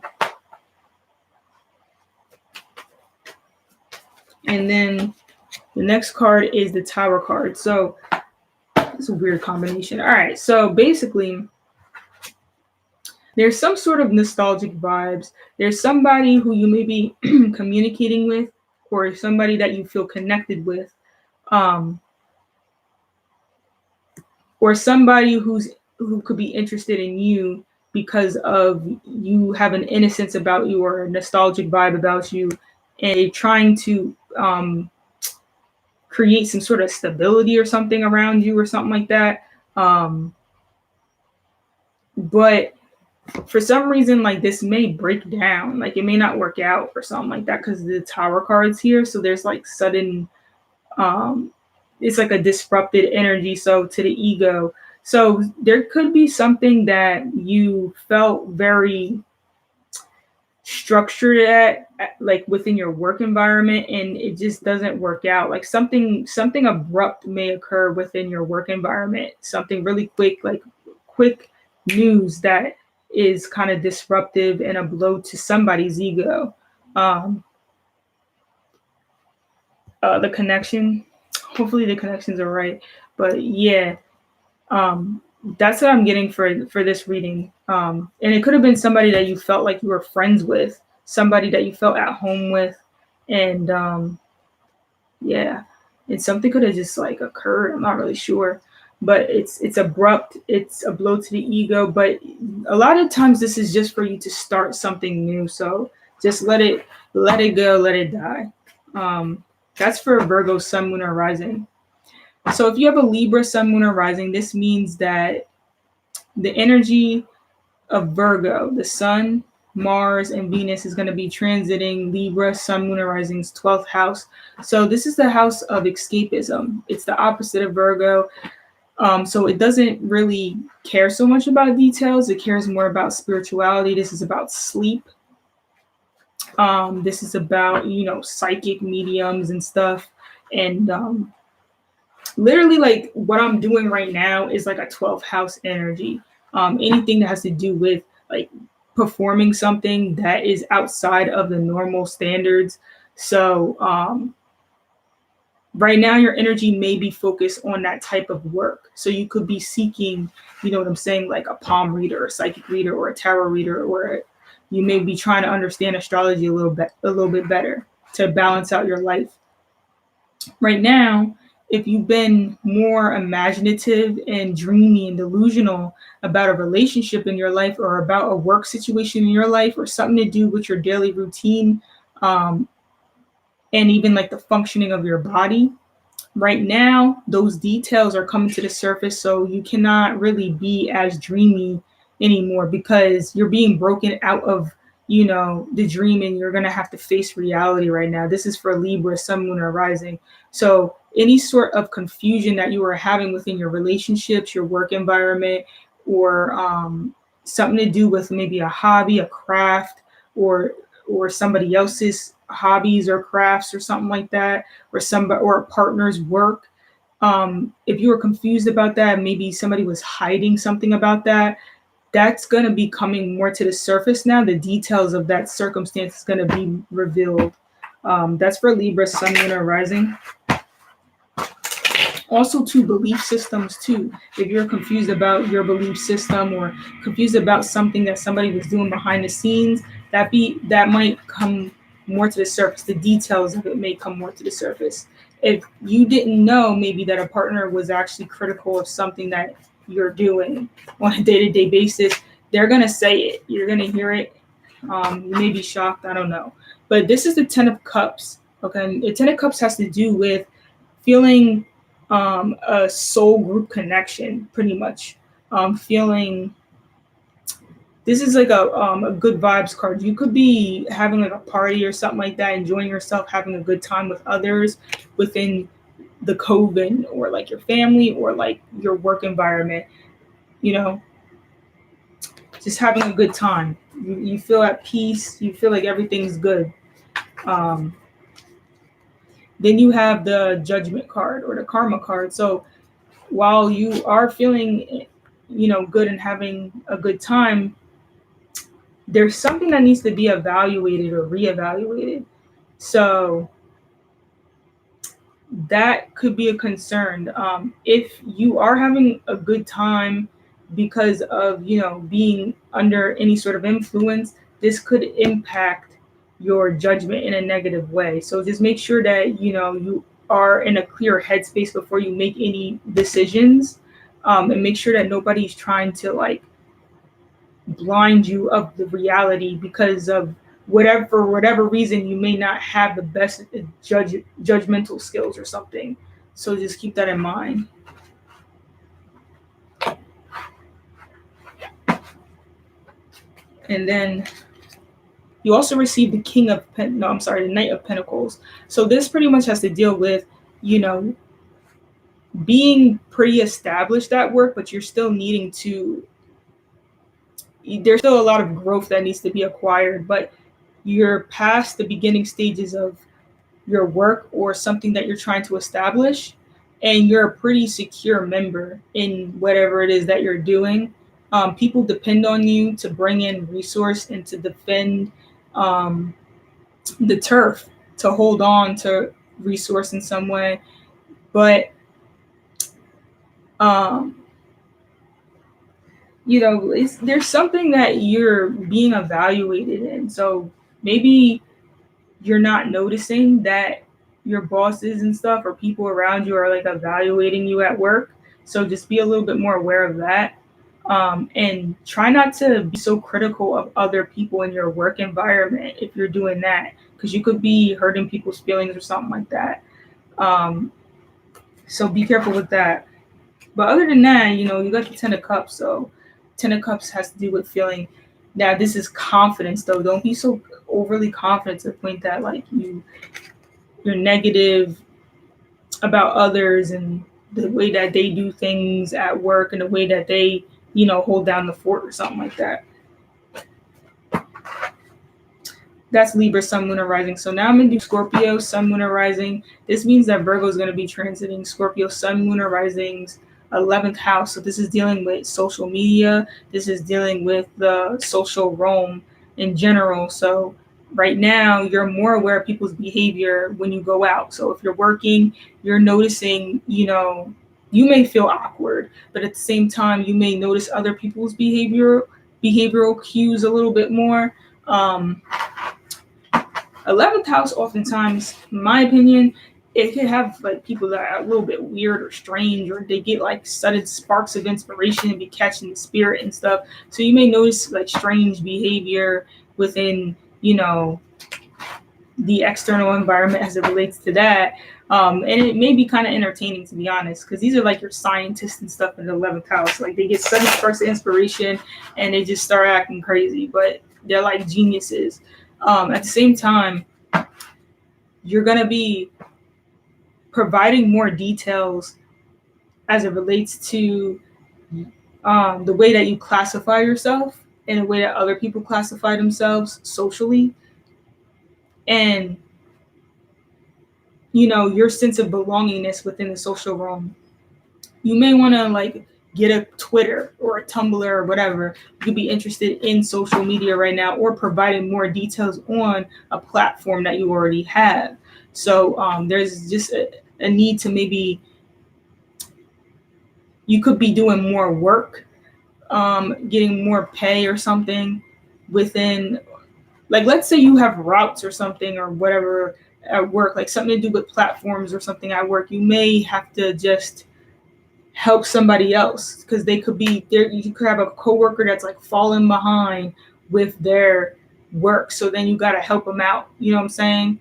And then the next card is the Tower card. So it's a weird combination. All right, so basically, there's some sort of nostalgic vibes. There's somebody who you may be communicating with, or somebody that you feel connected with, or somebody who could be interested in you because of you have an innocence about you, or a nostalgic vibe about you, and trying to create some sort of stability or something around you or something like that. But for some reason, like, this may break down, like it may not work out or something like that, because the Tower card's here. So there's like sudden, it's like a disrupted energy. So to the ego. So there could be something that you felt very structure that like within your work environment, and it just doesn't work out. Like something abrupt may occur within your work environment, something really quick, like quick news that is kind of disruptive and a blow to somebody's ego. um the connection, hopefully the connections are right, but yeah, um that's what I'm getting for this reading. And it could have been somebody that you felt like you were friends with, somebody that you felt at home with, and yeah, and something could have just like occurred. I'm not really sure, but it's abrupt. It's a blow to the ego. But a lot of times this is just for you to start something new. So just let it go, let it die. Um, that's for Virgo Sun, Moon, or Rising. So if you have a Libra Sun, Moon, or Rising, this means that the energy of Virgo, the Sun, Mars, and Venus is going to be transiting Libra, Sun, Moon, and Rising's 12th house. So this is the house of escapism. It's the opposite of Virgo. So it doesn't really care so much about details. It cares more about spirituality. This is about sleep. This is about, psychic mediums and stuff. And literally, like what I'm doing right now is like a 12th house energy. Anything that has to do with like performing something that is outside of the normal standards. So right now your energy may be focused on that type of work. So you could be seeking, you know what I'm saying, like a palm reader, a psychic reader, or a tarot reader, or you may be trying to understand astrology a little bit better to balance out your life. Right now, if you've been more imaginative and dreamy and delusional about a relationship in your life, or about a work situation in your life, or something to do with your daily routine, um, and even like the functioning of your body, right now those details are coming to the surface. So you cannot really be as dreamy anymore, because you're being broken out of, the dream, and you're going to have to face reality right now. This is for Libra, Sun, Moon, or Rising. So any sort of confusion that you are having within your relationships, your work environment, or something to do with maybe a hobby, a craft, or somebody else's hobbies or crafts or something like that, or somebody or a partner's work. If you were confused about that, maybe somebody was hiding something about that, that's going to be coming more to the surface now. The details of that circumstance is going to be revealed. That's for Libra, Sun, Moon, or Rising. Also, to belief systems too. If you're confused about your belief system, or confused about something that somebody was doing behind the scenes, that might come more to the surface. The details of it may come more to the surface. If you didn't know maybe that a partner was actually critical of something that you're doing on a day-to-day basis, they're gonna say it. You're gonna hear it. You may be shocked. I don't know. But this is the Ten of Cups. Okay, the Ten of Cups has to do with feeling a soul group connection, pretty much. Feeling this is like a good vibes card. You could be having like a party or something like that, enjoying yourself, having a good time with others within the coven, or like your family, or like your work environment. You know, just having a good time. You feel at peace. You feel like everything's good. Um, then you have the Judgment card, or the Karma card. So while you are feeling, good and having a good time, there's something that needs to be evaluated or reevaluated. So that could be a concern. If you are having a good time because of, being under any sort of influence, this could impact your judgment in a negative way. So just make sure that, you are in a clear headspace before you make any decisions, and make sure that nobody's trying to like blind you of the reality, because of whatever reason you may not have the best judgmental skills or something. So just keep that in mind. And then you also receive the the Knight of Pentacles. So this pretty much has to deal with, you know, being pretty established at work, but you're still there's still a lot of growth that needs to be acquired, but you're past the beginning stages of your work or something that you're trying to establish, and you're a pretty secure member in whatever it is that you're doing. People depend on you to bring in resource and to defend um, the turf, to hold on to resource in some way. But um, there's something that you're being evaluated in. So maybe you're not noticing that your bosses and stuff or people around you are like evaluating you at work. So just be a little bit more aware of that. And try not to be so critical of other people in your work environment if you're doing that, because you could be hurting people's feelings or something like that. Um, so be careful with that. But other than that, you got the Ten of Cups. So Ten of Cups has to do with feeling. Now, this is confidence, though. Don't be so overly confident to the point that like you're negative about others and the way that they do things at work and the way that they, hold down the fort or something like that. That's Libra, Sun, Moon, and Rising. So now I'm going to do Scorpio, Sun, Moon, and Rising. This means that Virgo is going to be transiting Scorpio, Sun, Moon, and Rising's 11th house. So this is dealing with social media. This is dealing with the social realm in general. So right now, you're more aware of people's behavior when you go out. So if you're working, you're noticing, you may feel awkward, but at the same time, you may notice other people's behavioral cues a little bit more. 11th house, oftentimes, in my opinion, it can have like people that are a little bit weird or strange, or they get like sudden sparks of inspiration and be catching the spirit and stuff. So you may notice like strange behavior within, the external environment as it relates to that. And it may be kind of entertaining, to be honest, because these are like your scientists and stuff in the 11th house. Like they get sudden sparks of inspiration and they just start acting crazy, but they're like geniuses. At the same time, you're going to be providing more details as it relates to the way that you classify yourself and the way that other people classify themselves socially. And, your sense of belongingness within the social realm. You may want to like get a Twitter or a Tumblr or whatever. You could be interested in social media right now, or providing more details on a platform that you already have. So there's just a need to maybe, you could be doing more work, getting more pay or something within, like let's say you have routes or something or whatever at work, like something to do with platforms or something at work. You may have to just help somebody else because they could be there. You could have a coworker that's like falling behind with their work, so then you got to help them out. You know what I'm saying?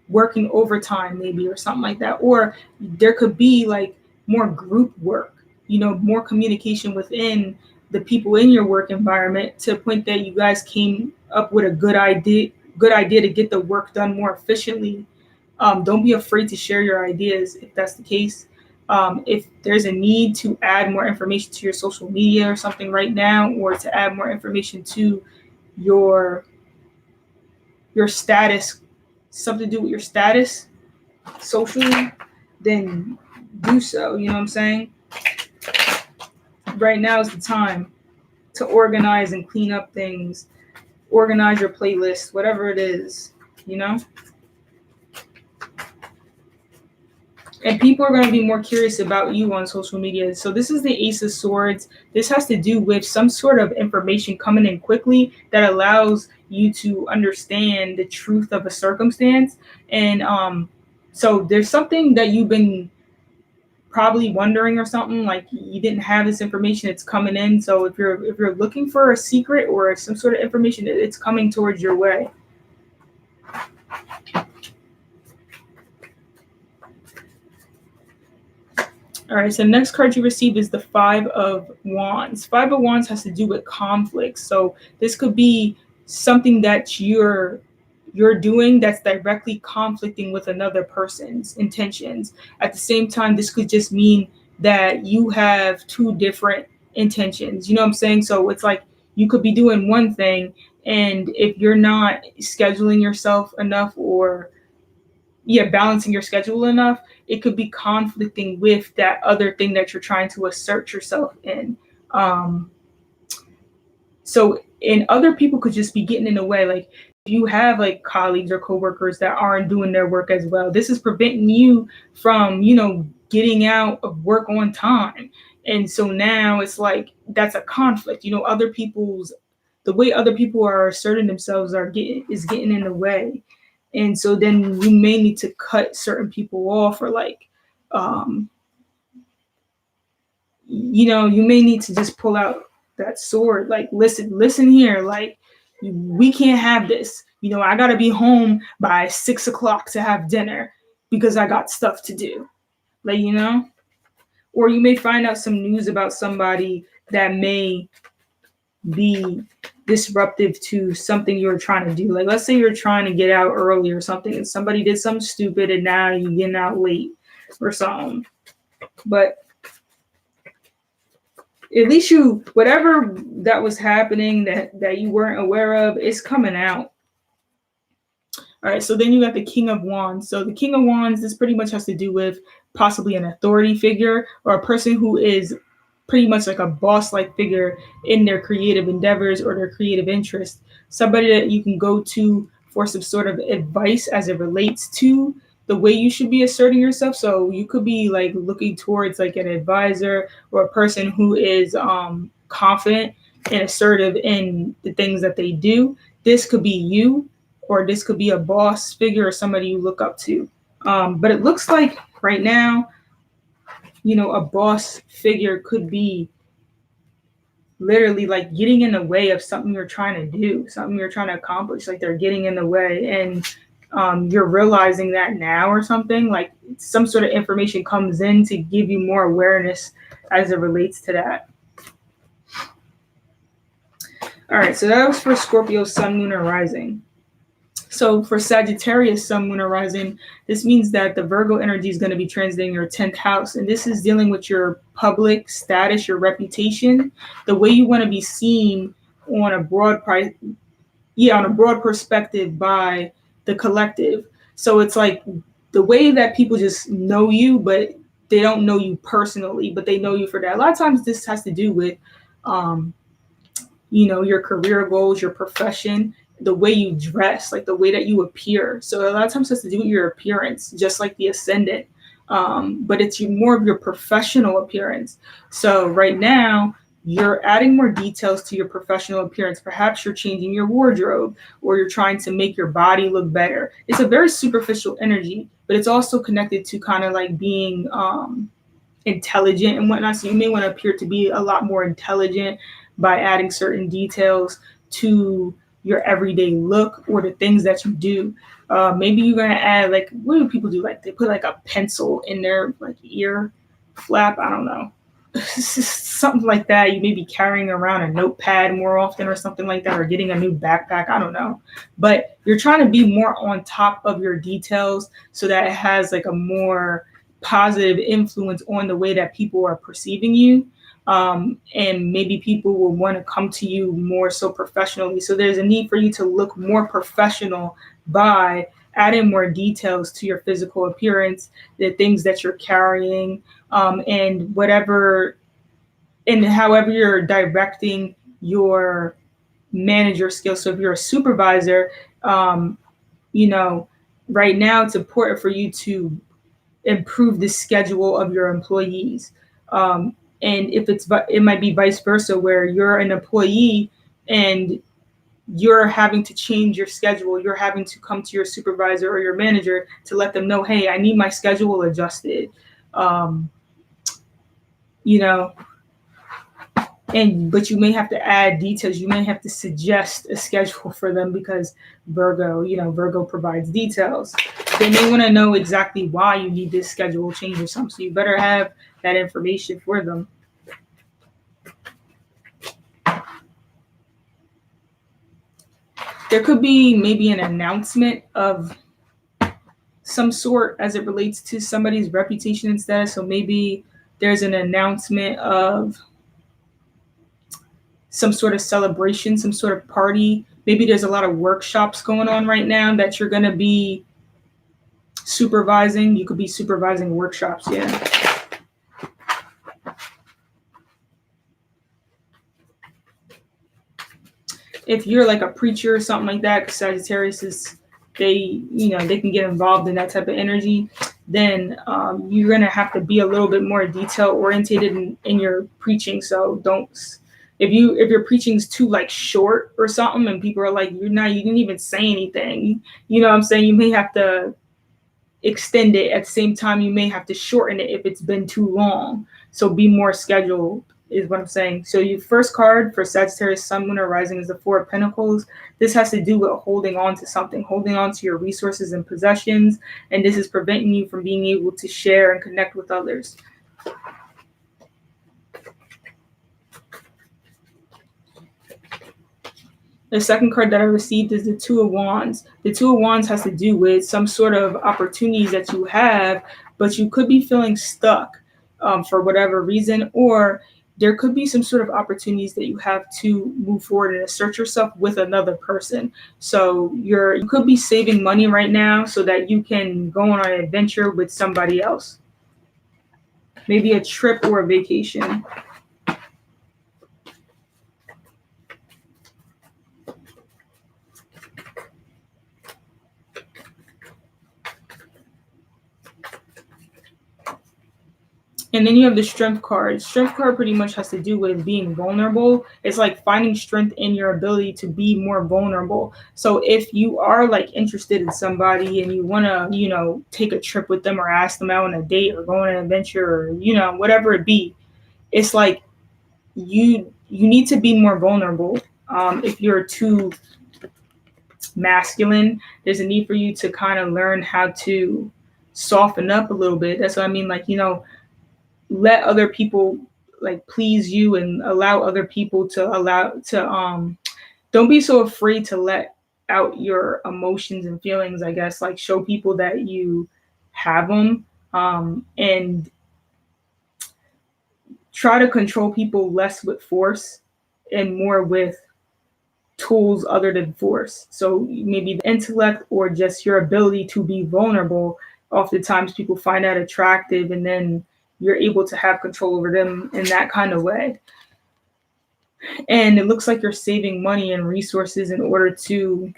Working overtime maybe or something like that. Or there could be like more group work, more communication within the people in your work environment, to the point that you guys came up with a good idea to get the work done more efficiently. Don't be afraid to share your ideas if that's the case. If there's a need to add more information to your social media or something right now, or to add more information to your status, something to do with your status socially, then do so. You know what I'm saying? Right now is the time to organize and clean up things, organize your playlist, whatever it is, And people are going to be more curious about you on social media. So this is the Ace of Swords. This has to do with some sort of information coming in quickly that allows you to understand the truth of a circumstance. And so there's something that you've been probably wondering or something, like you didn't have this information, it's coming in. So if you're looking for a secret or some sort of information, it's coming towards your way. All right, so the next card you receive is the Five of Wands. Five of Wands has to do with conflicts. So this could be something that you're doing that's directly conflicting with another person's intentions. At the same time, this could just mean that you have two different intentions. You know what I'm saying? So it's like you could be doing one thing, and if you're not scheduling yourself enough, or balancing your schedule enough, it could be conflicting with that other thing that you're trying to assert yourself in. Um, and other people could just be getting in the way. Like, if you have like colleagues or coworkers that aren't doing their work as well, this is preventing you from, getting out of work on time. And so now it's like that's a conflict. The way other people are asserting themselves is getting in the way. And so then you may need to cut certain people off, or like, um, you may need to just pull out that sword. Like, listen here, like, we can't have this. I gotta be home by 6 o'clock to have dinner because I got stuff to do. Like, or you may find out some news about somebody that may be disruptive to something you're trying to do. Like, let's say you're trying to get out early or something, and somebody did something stupid, and now you're getting out late or something. But at least whatever that was happening that you weren't aware of is coming out. All right, so then you got the King of Wands. So the King of Wands, this pretty much has to do with possibly an authority figure, or a person who is pretty much like a boss-like figure in their creative endeavors or their creative interests. Somebody that you can go to for some sort of advice as it relates to the way you should be asserting yourself. So you could be like looking towards like an advisor or a person who is confident and assertive in the things that they do. This could be you, or this could be a boss figure or somebody you look up to. But it looks like right now, a boss figure could be literally like getting in the way of something you're trying to do, something you're trying to accomplish. Like, they're getting in the way, and you're realizing that now or something. Like, some sort of information comes in to give you more awareness as it relates to that. All right, so that was for Scorpio, Sun, Moon, or Rising. So for Sagittarius, Sun, Moon, or Rising, this means that the Virgo energy is going to be transiting your 10th house. And this is dealing with your public status, your reputation, the way you want to be seen on a broad perspective by the collective. So it's like the way that people just know you, but they don't know you personally, but they know you for that. A lot of times this has to do with, your career goals, your profession, the way you dress, like the way that you appear. So a lot of times it has to do with your appearance, just like the ascendant. But it's more of your professional appearance. So right now, you're adding more details to your professional appearance. Perhaps you're changing your wardrobe, or you're trying to make your body look better. It's a very superficial energy, but it's also connected to kind of like being intelligent and whatnot. So you may want to appear to be a lot more intelligent by adding certain details to your everyday look or the things that you do. Maybe you're going to add, like, what do people do? Like, they put like a pencil in their like ear flap. I don't know. Something like that. You may be carrying around a notepad more often or something like that, or getting a new backpack. I don't know. But you're trying to be more on top of your details so that it has like a more positive influence on the way that people are perceiving you. And maybe people will want to come to you more so professionally. So there's a need for you to look more professional by adding more details to your physical appearance, the things that you're carrying, and however you're directing your manager skills. So if you're a supervisor, right now it's important for you to improve the schedule of your employees. And it might be vice versa, where you're an employee and you're having to change your schedule. You're having to come to your supervisor or your manager to let them know, hey, I need my schedule adjusted. But you may have to add details. You may have to suggest a schedule for them because Virgo provides details. They may want to know exactly why you need this schedule change or something. So you better have that information for them. There could be maybe an announcement of some sort as it relates to somebody's reputation and status. So maybe there's an announcement of some sort of celebration, some sort of party. Maybe there's a lot of workshops going on right now that you're going to be supervising. You could be supervising workshops, yeah. If you're like a preacher or something like that, because Sagittarius is, they can get involved in that type of energy, then you're gonna have to be a little bit more detail orientated in your preaching. So don't, if your preaching's too like short or something, and people are like, you didn't even say anything. You know what I'm saying? You may have to extend it. At the same time, you may have to shorten it if it's been too long. So be more scheduled is what I'm saying. So your first card for Sagittarius Sun, Moon, or Rising is the Four of Pentacles. This has to do with holding on to something, holding on to your resources and possessions, and this is preventing you from being able to share and connect with others. The second card that I received is the Two of Wands. The Two of Wands has to do with some sort of opportunities that you have, but you could be feeling stuck for whatever reason, or there could be some sort of opportunities that you have to move forward and assert yourself with another person. So you could be saving money right now so that you can go on an adventure with somebody else. Maybe a trip or a vacation. And then you have the Strength card. Strength card pretty much has to do with being vulnerable. It's like finding strength in your ability to be more vulnerable. So if you are like interested in somebody and you want to, take a trip with them or ask them out on a date or go on an adventure or, whatever it be, it's like you need to be more vulnerable. If you're too masculine, there's a need for you to kind of learn how to soften up a little bit. That's what I mean. Like, let other people like please you and allow other people to don't be so afraid to let out your emotions and feelings, I guess. Like, show people that you have them, and try to control people less with force and more with tools other than force. So maybe the intellect or just your ability to be vulnerable. Oftentimes people find that attractive, and then you're able to have control over them in that kind of way. And it looks like you're saving money and resources in order to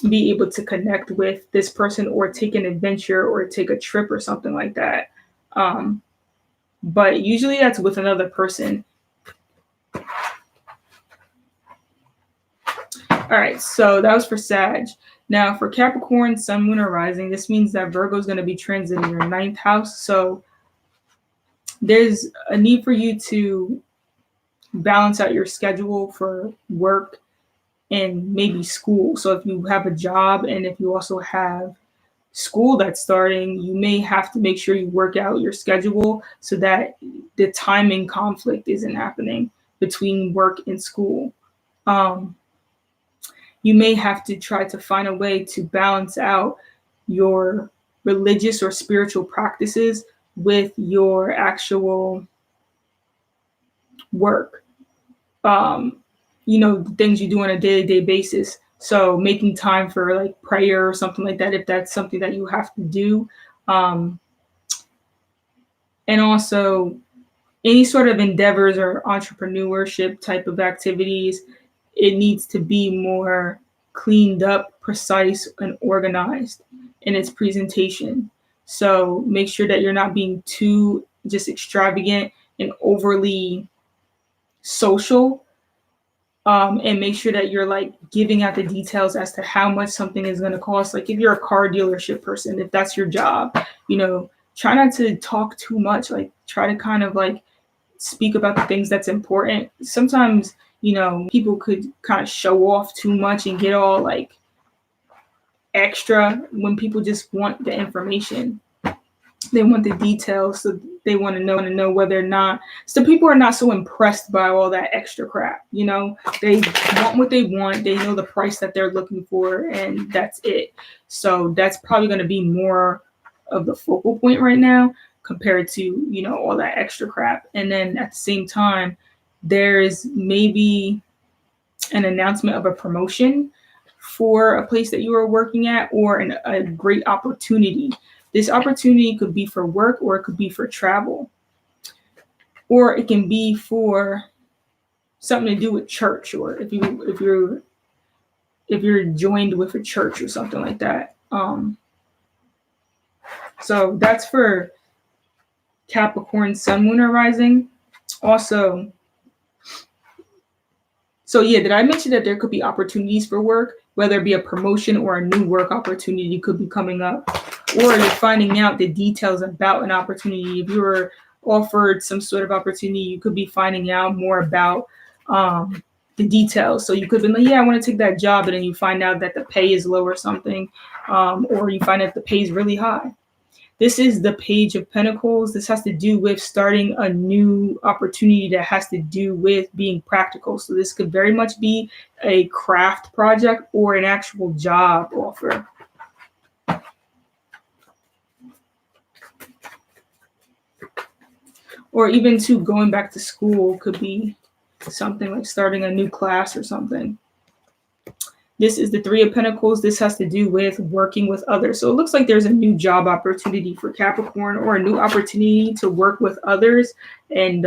be able to connect with this person or take an adventure or take a trip or something like that. But usually that's with another person. All right, so that was for Sag. Now for Capricorn, Sun, Moon, or Rising, this means that Virgo is going to be transiting your 9th house. So there's a need for you to balance out your schedule for work and maybe school. So if you have a job and if you also have school that's starting, you may have to make sure you work out your schedule so that the timing conflict isn't happening between work and school. You may have to try to find a way to balance out your religious or spiritual practices with your actual work. Things you do on a day-to-day basis. So making time for like prayer or something like that, if that's something that you have to do. And also any sort of endeavors or entrepreneurship type of activities, it needs to be more cleaned up, precise, and organized in its presentation. So make sure that you're not being too just extravagant and overly social. And make sure that you're like giving out the details as to how much something is going to cost. Like if you're a car dealership person, if that's your job, try not to talk too much. Like try to kind of like speak about the things that's important. Sometimes, people could kind of show off too much and get all like extra when people just want the information. They want the details, so they want to know whether or not. So people are not so impressed by all that extra crap. They want what they want. They know the price that they're looking for, and that's it. So that's probably going to be more of the focal point right now compared to all that extra crap. And then at the same time, There's maybe an announcement of a promotion for a place that you are working at, or a great opportunity. This opportunity could be for work, or it could be for travel, or it can be for something to do with church, or if you're joined with a church or something like that. So that's for Capricorn, Sun, Moon, or Rising. Also, so yeah, did I mention that there could be opportunities for work, whether it be a promotion or a new work opportunity could be coming up, or you're finding out the details about an opportunity. If you were offered some sort of opportunity, you could be finding out more about the details. So you could be like, yeah, I want to take that job, and then you find out that the pay is low or something, or you find out the pay is really high. This is the Page of Pentacles. This has to do with starting a new opportunity that has to do with being practical. So this could very much be a craft project or an actual job offer. Or even to going back to school could be something like starting a new class or something. This is the Three of Pentacles. This has to do with working with others. So it looks like there's a new job opportunity for Capricorn, or a new opportunity to work with others and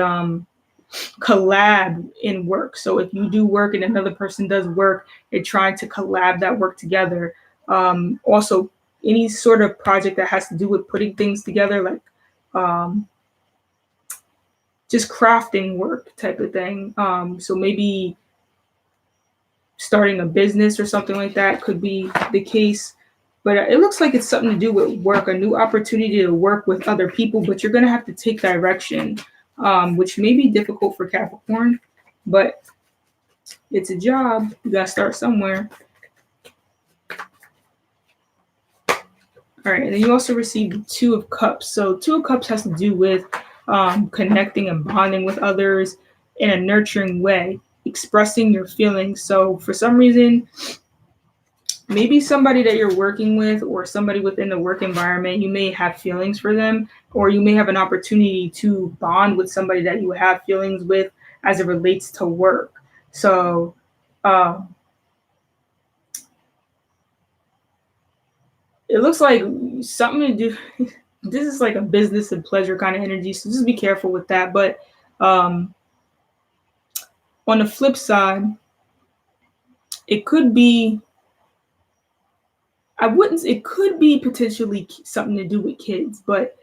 collab in work. So if you do work and another person does work, they're trying to collab that work together. Also, any sort of project that has to do with putting things together, like just crafting work type of thing. So maybe starting a business or something like that could be the case. But it looks like it's something to do with work, a new opportunity to work with other people, but you're going to have to take direction, which may be difficult for Capricorn, but it's a job. You got to start somewhere. All right, and then you also receive the Two of Cups. So Two of Cups has to do with connecting and bonding with others in a nurturing way, expressing your feelings. So for some reason, maybe somebody that you're working with or somebody within the work environment, you may have feelings for them, or you may have an opportunity to bond with somebody that you have feelings with as it relates to work. So it looks like something to do. This is like a business and pleasure kind of energy, so just be careful with that. But on the flip side, it could be, it could be potentially something to do with kids, but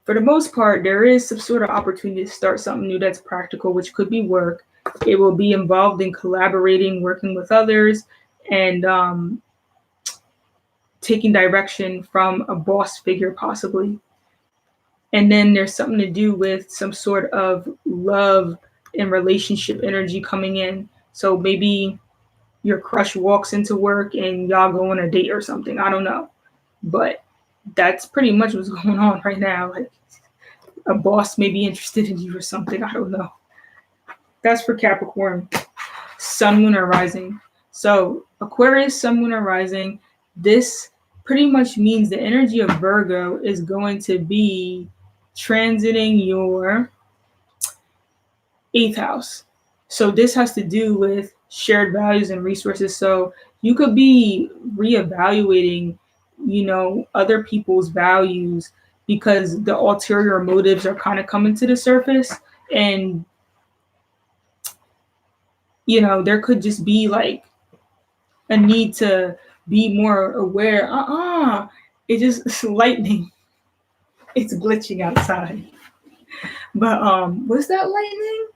for the most part, there is some sort of opportunity to start something new that's practical, which could be work. It will be involved in collaborating, working with others, and taking direction from a boss figure, possibly. And then there's something to do with some sort of love and relationship energy coming in. So maybe your crush walks into work and y'all go on a date or something. I don't know. But that's pretty much what's going on right now. Like, a boss may be interested in you or something. I don't know. That's for Capricorn, Sun, Moon, or Rising. So Aquarius, Sun, Moon, or Rising, this pretty much means the energy of Virgo is going to be transiting your 8th house. So this has to do with shared values and resources. So you could be reevaluating, other people's values, because the ulterior motives are kind of coming to the surface. And, there could just be like a need to be more aware. It's lightning. It's glitching outside. But was that lightning?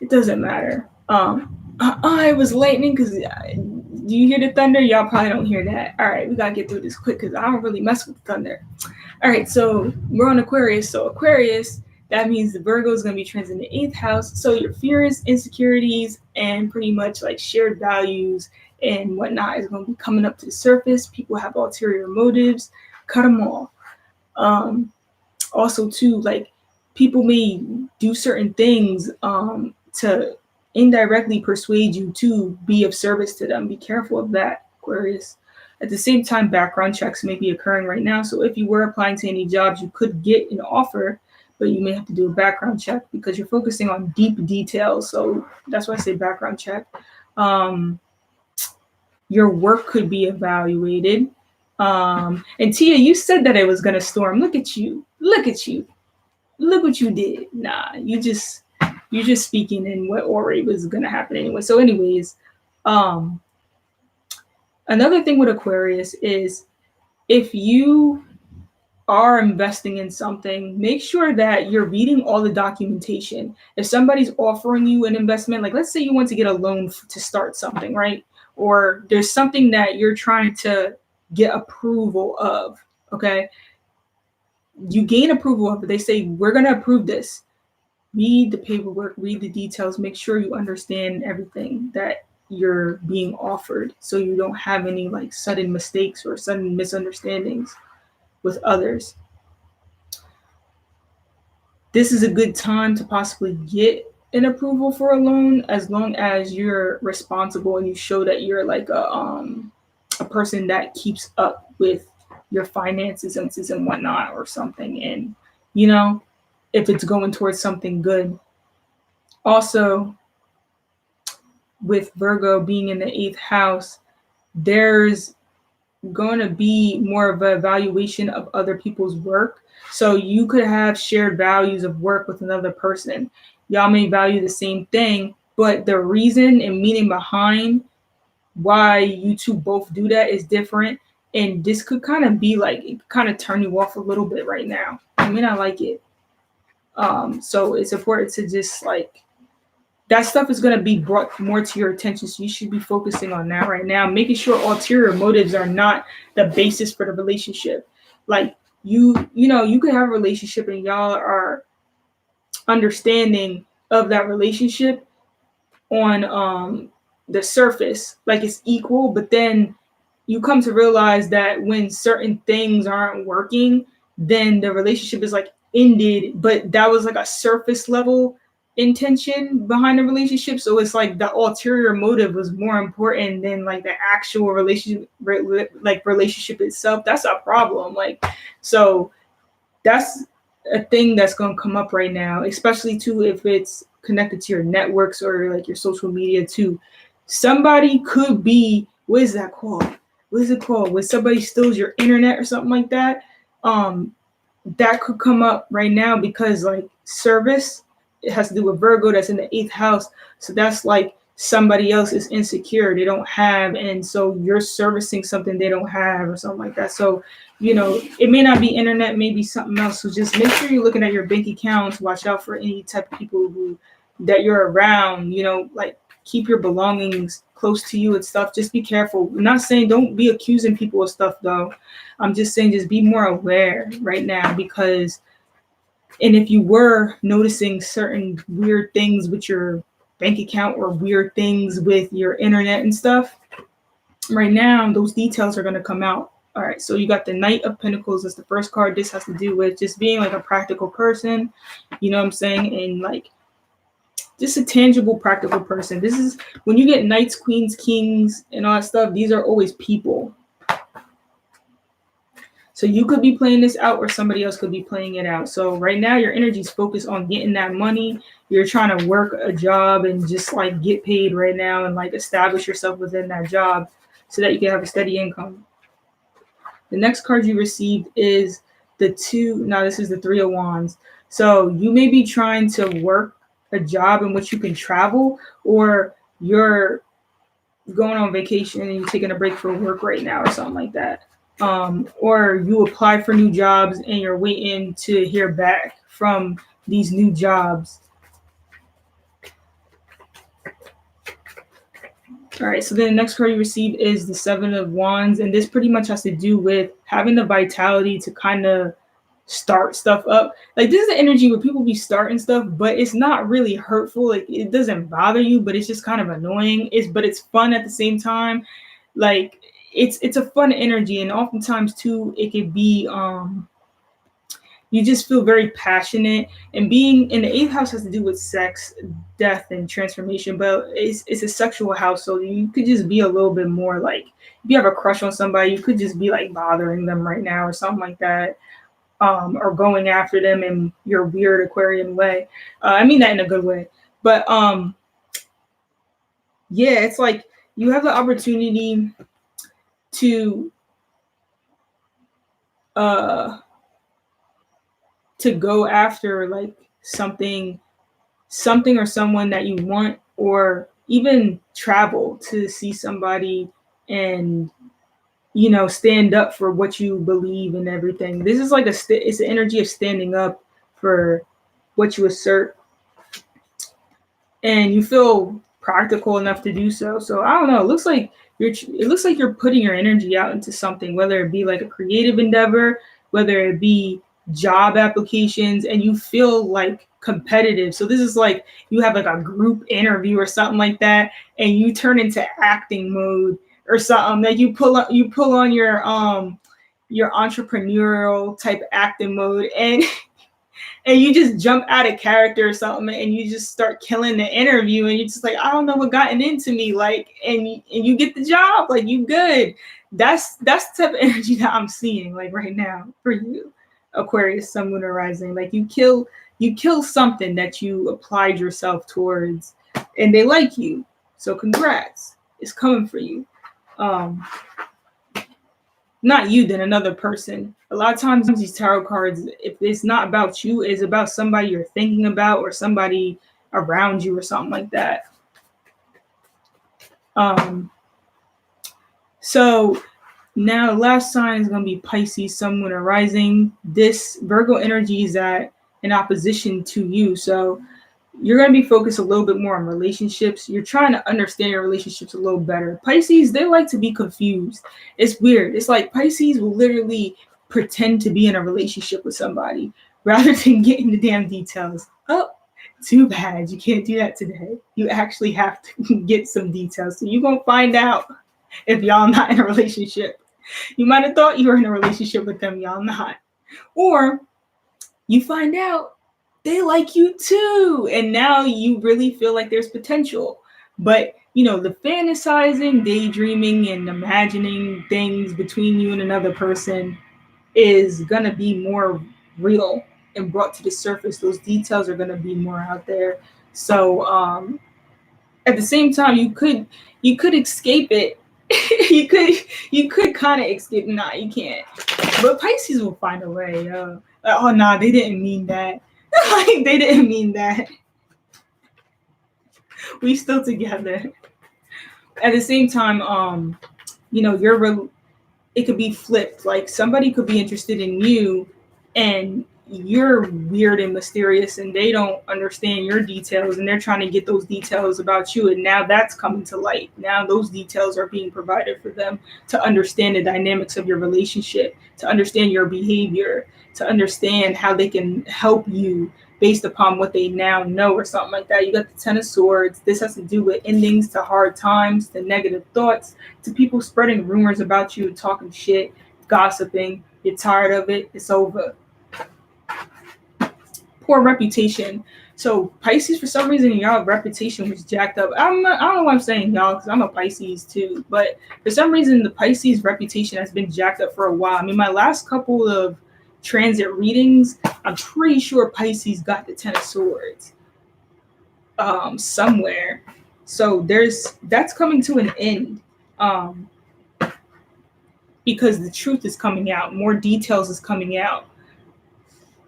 It doesn't matter. It was lightning because do you hear the thunder? Y'all probably don't hear that. All right, we gotta get through this quick because I don't really mess with thunder. All right, so we're on Aquarius. So Aquarius, that means the Virgo is gonna be transiting the 8th house. So your fears, insecurities, and pretty much like shared values and whatnot is gonna be coming up to the surface. People have ulterior motives. Cut them off. Also, too, like people may do certain things to indirectly persuade you to be of service to them. Be careful of that, Aquarius. At the same time, background checks may be occurring right now. So if you were applying to any jobs, you could get an offer, but you may have to do a background check because you're focusing on deep details. So that's why I say background check. Um, your work could be evaluated. And Tia, you said that it was going to storm. Look at you. Look at you. Look what you did. Nah, you're just speaking in what already was going to happen anyway. So, anyways, um, another thing with Aquarius is if you are investing in something, make sure that you're reading all the documentation. If somebody's offering you an investment, like let's say you want to get a loan to start something, right? Or there's something that you're trying to get approval of, okay? You gain approval of it. They say, we're going to approve this. Read the paperwork, read the details, make sure you understand everything that you're being offered so you don't have any like sudden mistakes or sudden misunderstandings with others. This is a good time to possibly get an approval for a loan as long as you're responsible and you show that you're like a person that keeps up with your finances and whatnot or something. And you know, if it's going towards something good. Also, with Virgo being in the 8th house, there's going to be more of an evaluation of other people's work. So you could have shared values of work with another person. Y'all may value the same thing, but the reason and meaning behind why you two both do that is different. And this could kind of be like, it kind of turn you off a little bit right now. I may not like it. So it's important to just like, that stuff is going to be brought more to your attention. So you should be focusing on that right now, making sure ulterior motives are not the basis for the relationship. Like you know, you could have a relationship and y'all are understanding of that relationship on the surface, like it's equal, but then you come to realize that when certain things aren't working, then the relationship is like ended, but that was like a surface level intention behind the relationship. So it's like the ulterior motive was more important than like the actual relationship itself. That's a problem. Like, so that's a thing that's going to come up right now, especially too if it's connected to your networks or like your social media too. Somebody could be, what is that called? What is it called? When somebody steals your internet or something like that, that could come up right now because like service, it has to do with Virgo that's in the 8th house. So that's like somebody else is insecure, they don't have, and so you're servicing something they don't have or something like that. So, you know, it may not be internet, maybe something else. So just make sure you're looking at your bank accounts, watch out for any type of people who that you're around, you know, like keep your belongings close to you and stuff. Just be careful. I'm not saying don't be accusing people of stuff though. I'm just saying just be more aware right now because, and if you were noticing certain weird things with your bank account or weird things with your internet and stuff, right now, those details are going to come out. All right, so you got the Knight of Pentacles as the first card. This has to do with just being like a practical person, you know what I'm saying? And like just a tangible, practical person. This is when you get knights, queens, kings, and all that stuff, these are always people. So you could be playing this out or somebody else could be playing it out. So right now your energy is focused on getting that money. You're trying to work a job and just like get paid right now and like establish yourself within that job so that you can have a steady income. The next card you received is this is the 3 of Wands. So you may be trying to work a job in which you can travel, or you're going on vacation and you're taking a break from work right now or something like that. Or you apply for new jobs and you're waiting to hear back from these new jobs. All right, so then the next card you receive is the 7 of Wands, and this pretty much has to do with having the vitality to kind of start stuff up. Like this is the energy where people be starting stuff, but it's not really hurtful. Like it doesn't bother you, but it's just kind of annoying. But it's fun at the same time. Like it's a fun energy, and oftentimes too, it could be you just feel very passionate. And being in the 8th house has to do with sex, death, and transformation, but it's a sexual house, so you could just be a little bit more like, if you have a crush on somebody, you could just be like bothering them right now or something like that. or going after them in your weird Aquarian way. I mean that in a good way. But yeah, it's like you have the opportunity to uh to go after like something or someone that you want, or even travel to see somebody and stand up for what you believe and everything. This is like it's the energy of standing up for what you assert, and you feel practical enough to do so. So I don't know. It looks like you're putting your energy out into something, whether it be like a creative endeavor, whether it be job applications, and you feel like competitive. So this is like you have like a group interview or something like that, and you turn into acting mode or something. That you pull on your entrepreneurial type acting mode, and you just jump out of character or something, and you just start killing the interview, and you're just like, I don't know what gotten into me, like, and you get the job, like, you good. That's the type of energy that I'm seeing like right now for you, Aquarius, Sun, Moon, or Rising. Like you kill something that you applied yourself towards, and they like you, so congrats, it's coming for you. um Not you, then another person. A lot of times these tarot cards, if it's not about you, it's about somebody you're thinking about or somebody around you or something like that. So now the last sign is going to be Pisces, Sun, Moon, or Rising. This Virgo energy is in opposition to you. So you're going to be focused a little bit more on relationships. You're trying to understand your relationships a little better. Pisces, they like to be confused. It's weird. It's like Pisces will literally pretend to be in a relationship with somebody rather than getting the damn details. Oh, too bad. You can't do that today. You actually have to get some details. So you're going to find out if y'all not in a relationship. You might have thought you were in a relationship with them, y'all not. Or you find out they like you too, and now you really feel like there's potential. But the fantasizing, daydreaming, and imagining things between you and another person is gonna be more real and brought to the surface. Those details are gonna be more out there. So at the same time, you could escape it. you could kind of escape. Nah, you can't. But Pisces will find a way. Oh nah, they didn't mean that. Like, they didn't mean that. We still together. At the same time, it could be flipped. Like, somebody could be interested in you, and you're weird and mysterious, and they don't understand your details, and they're trying to get those details about you, and now that's coming to light. Now those details are being provided for them to understand the dynamics of your relationship, to understand your behavior, to understand how they can help you based upon what they now know or something like that. You got the Ten of Swords. This has to do with endings to hard times, to negative thoughts, to people spreading rumors about you, talking shit, gossiping. You're tired of it. It's over. Poor reputation. So Pisces, for some reason, y'all reputation was jacked up. I don't know why I'm saying y'all, because I'm a Pisces too. But for some reason, the Pisces reputation has been jacked up for a while. I mean, my last couple of transit readings, I'm pretty sure Pisces got the Ten of Swords somewhere. So that's coming to an end, because the truth is coming out. More details is coming out.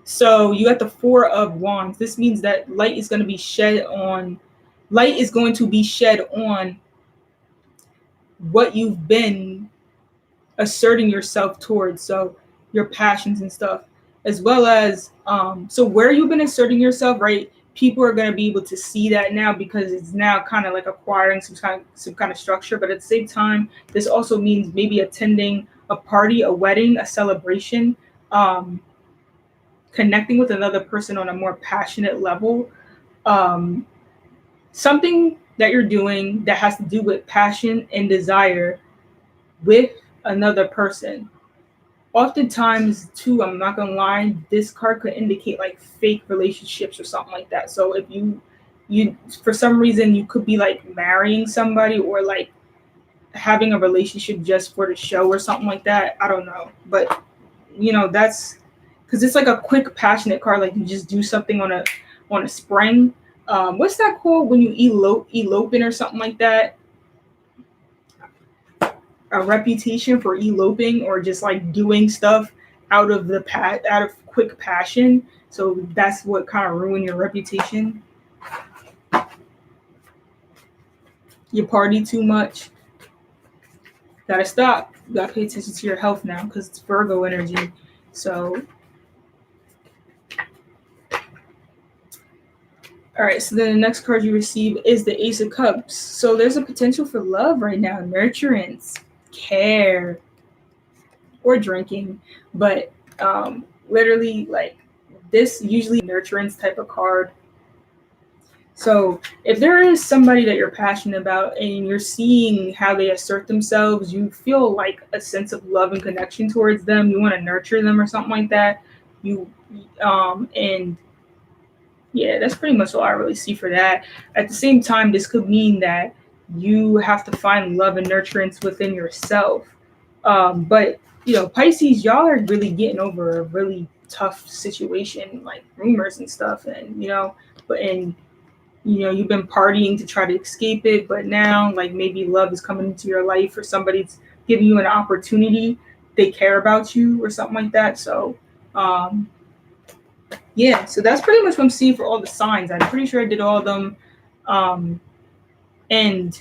So you got the Four of Wands. This means that light is going to be shed on what you've been asserting yourself towards. So your passions and stuff, as well as so where you've been asserting yourself, right? People are going to be able to see that now, because it's now kind of like acquiring some kind of structure. But at the same time, this also means maybe attending a party, a wedding, a celebration, connecting with another person on a more passionate level, something that you're doing that has to do with passion and desire with another person. Oftentimes, too, I'm not gonna lie, this card could indicate like fake relationships or something like that. So if you for some reason you could be like marrying somebody, or like having a relationship just for the show or something like that. I don't know, but that's because it's like a quick, passionate card. Like you just do something on a spring. What's that called when you eloping or something like that? A reputation for eloping or just like doing stuff out of quick passion. So that's what kind of ruined your reputation. You party too much. Gotta stop. You gotta pay attention to your health now because it's Virgo energy. So, all right. So then the next card you receive is the Ace of Cups. So there's a potential for love right now, nurturance, care, or drinking, but literally like this usually nurturance type of card. So if there is somebody that you're passionate about and you're seeing how they assert themselves, you feel like a sense of love and connection towards them. You want to nurture them or something like that. You and yeah, that's pretty much all I really see for that. At the same time, this could mean that you have to find love and nurturance within yourself. But Pisces, y'all are really getting over a really tough situation, like rumors and stuff, and you've been partying to try to escape it, but now like maybe love is coming into your life or somebody's giving you an opportunity. They care about you or something like that. So yeah, so that's pretty much what I'm seeing for all the signs. I'm pretty sure I did all of them. And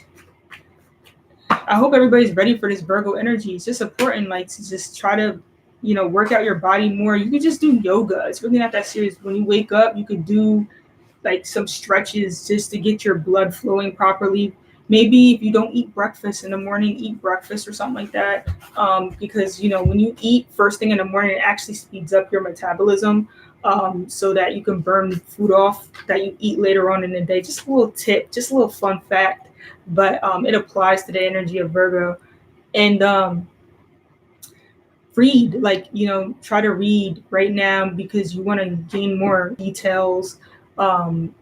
I hope everybody's ready for this Virgo energy. It's just important, like, to just try to, work out your body more. You could just do yoga. It's really not that serious. When you wake up, you could do like some stretches just to get your blood flowing properly. Maybe if you don't eat breakfast in the morning, eat breakfast or something like that. Because when you eat first thing in the morning, it actually speeds up your metabolism, so that you can burn food off that you eat later on in the day. Just a little tip, just a little fun fact, but it applies to the energy of Virgo. And read, like, try to read right now because you want to gain more details, and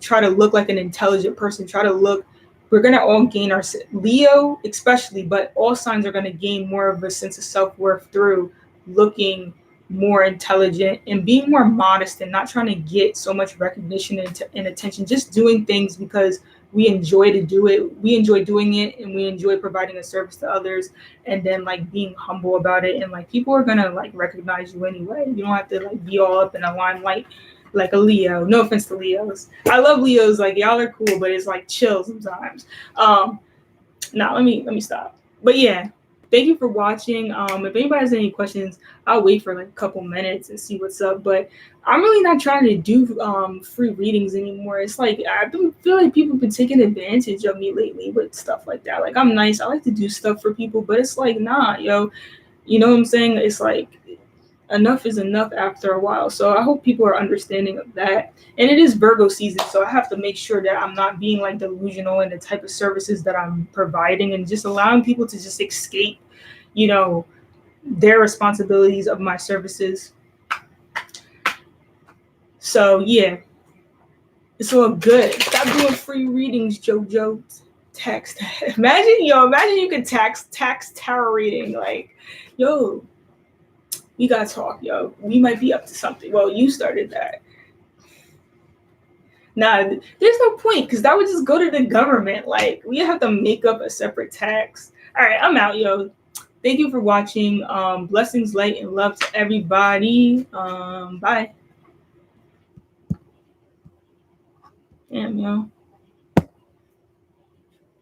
try to look like an intelligent person. Try to look, we're going to all gain our Leo especially, but all signs are going to gain more of a sense of self-worth through looking more intelligent and being more modest and not trying to get so much recognition and attention, just doing things because we enjoy to do it. We enjoy doing it and we enjoy providing a service to others, and then like being humble about it, and like people are gonna like recognize you anyway. You don't have to like be all up in a limelight like a Leo. No offense to Leos. I love Leos, like y'all are cool, but it's like chill sometimes. Let me stop. But yeah, thank you for watching. If anybody has any questions, I'll wait for like a couple minutes and see what's up. But I'm really not trying to do free readings anymore. It's like I feel like people have been taking advantage of me lately with stuff like that. Like, I'm nice. I like to do stuff for people, but it's like, nah, yo. You know what I'm saying? It's like enough is enough after a while. So I hope people are understanding of that. And it is Virgo season, so I have to make sure that I'm not being like delusional in the type of services that I'm providing, and just allowing people to just escape, their responsibilities of my services. So yeah, it's all good. Stop doing free readings, JoJo. Text. Imagine you could tax tarot reading. Like, yo, we gotta talk, yo. We might be up to something. Well, you started that. Nah, there's no point, because that would just go to the government. Like, we have to make up a separate tax. All right, I'm out, yo. Thank you for watching. Blessings, light, and love to everybody. Bye. Damn, yo.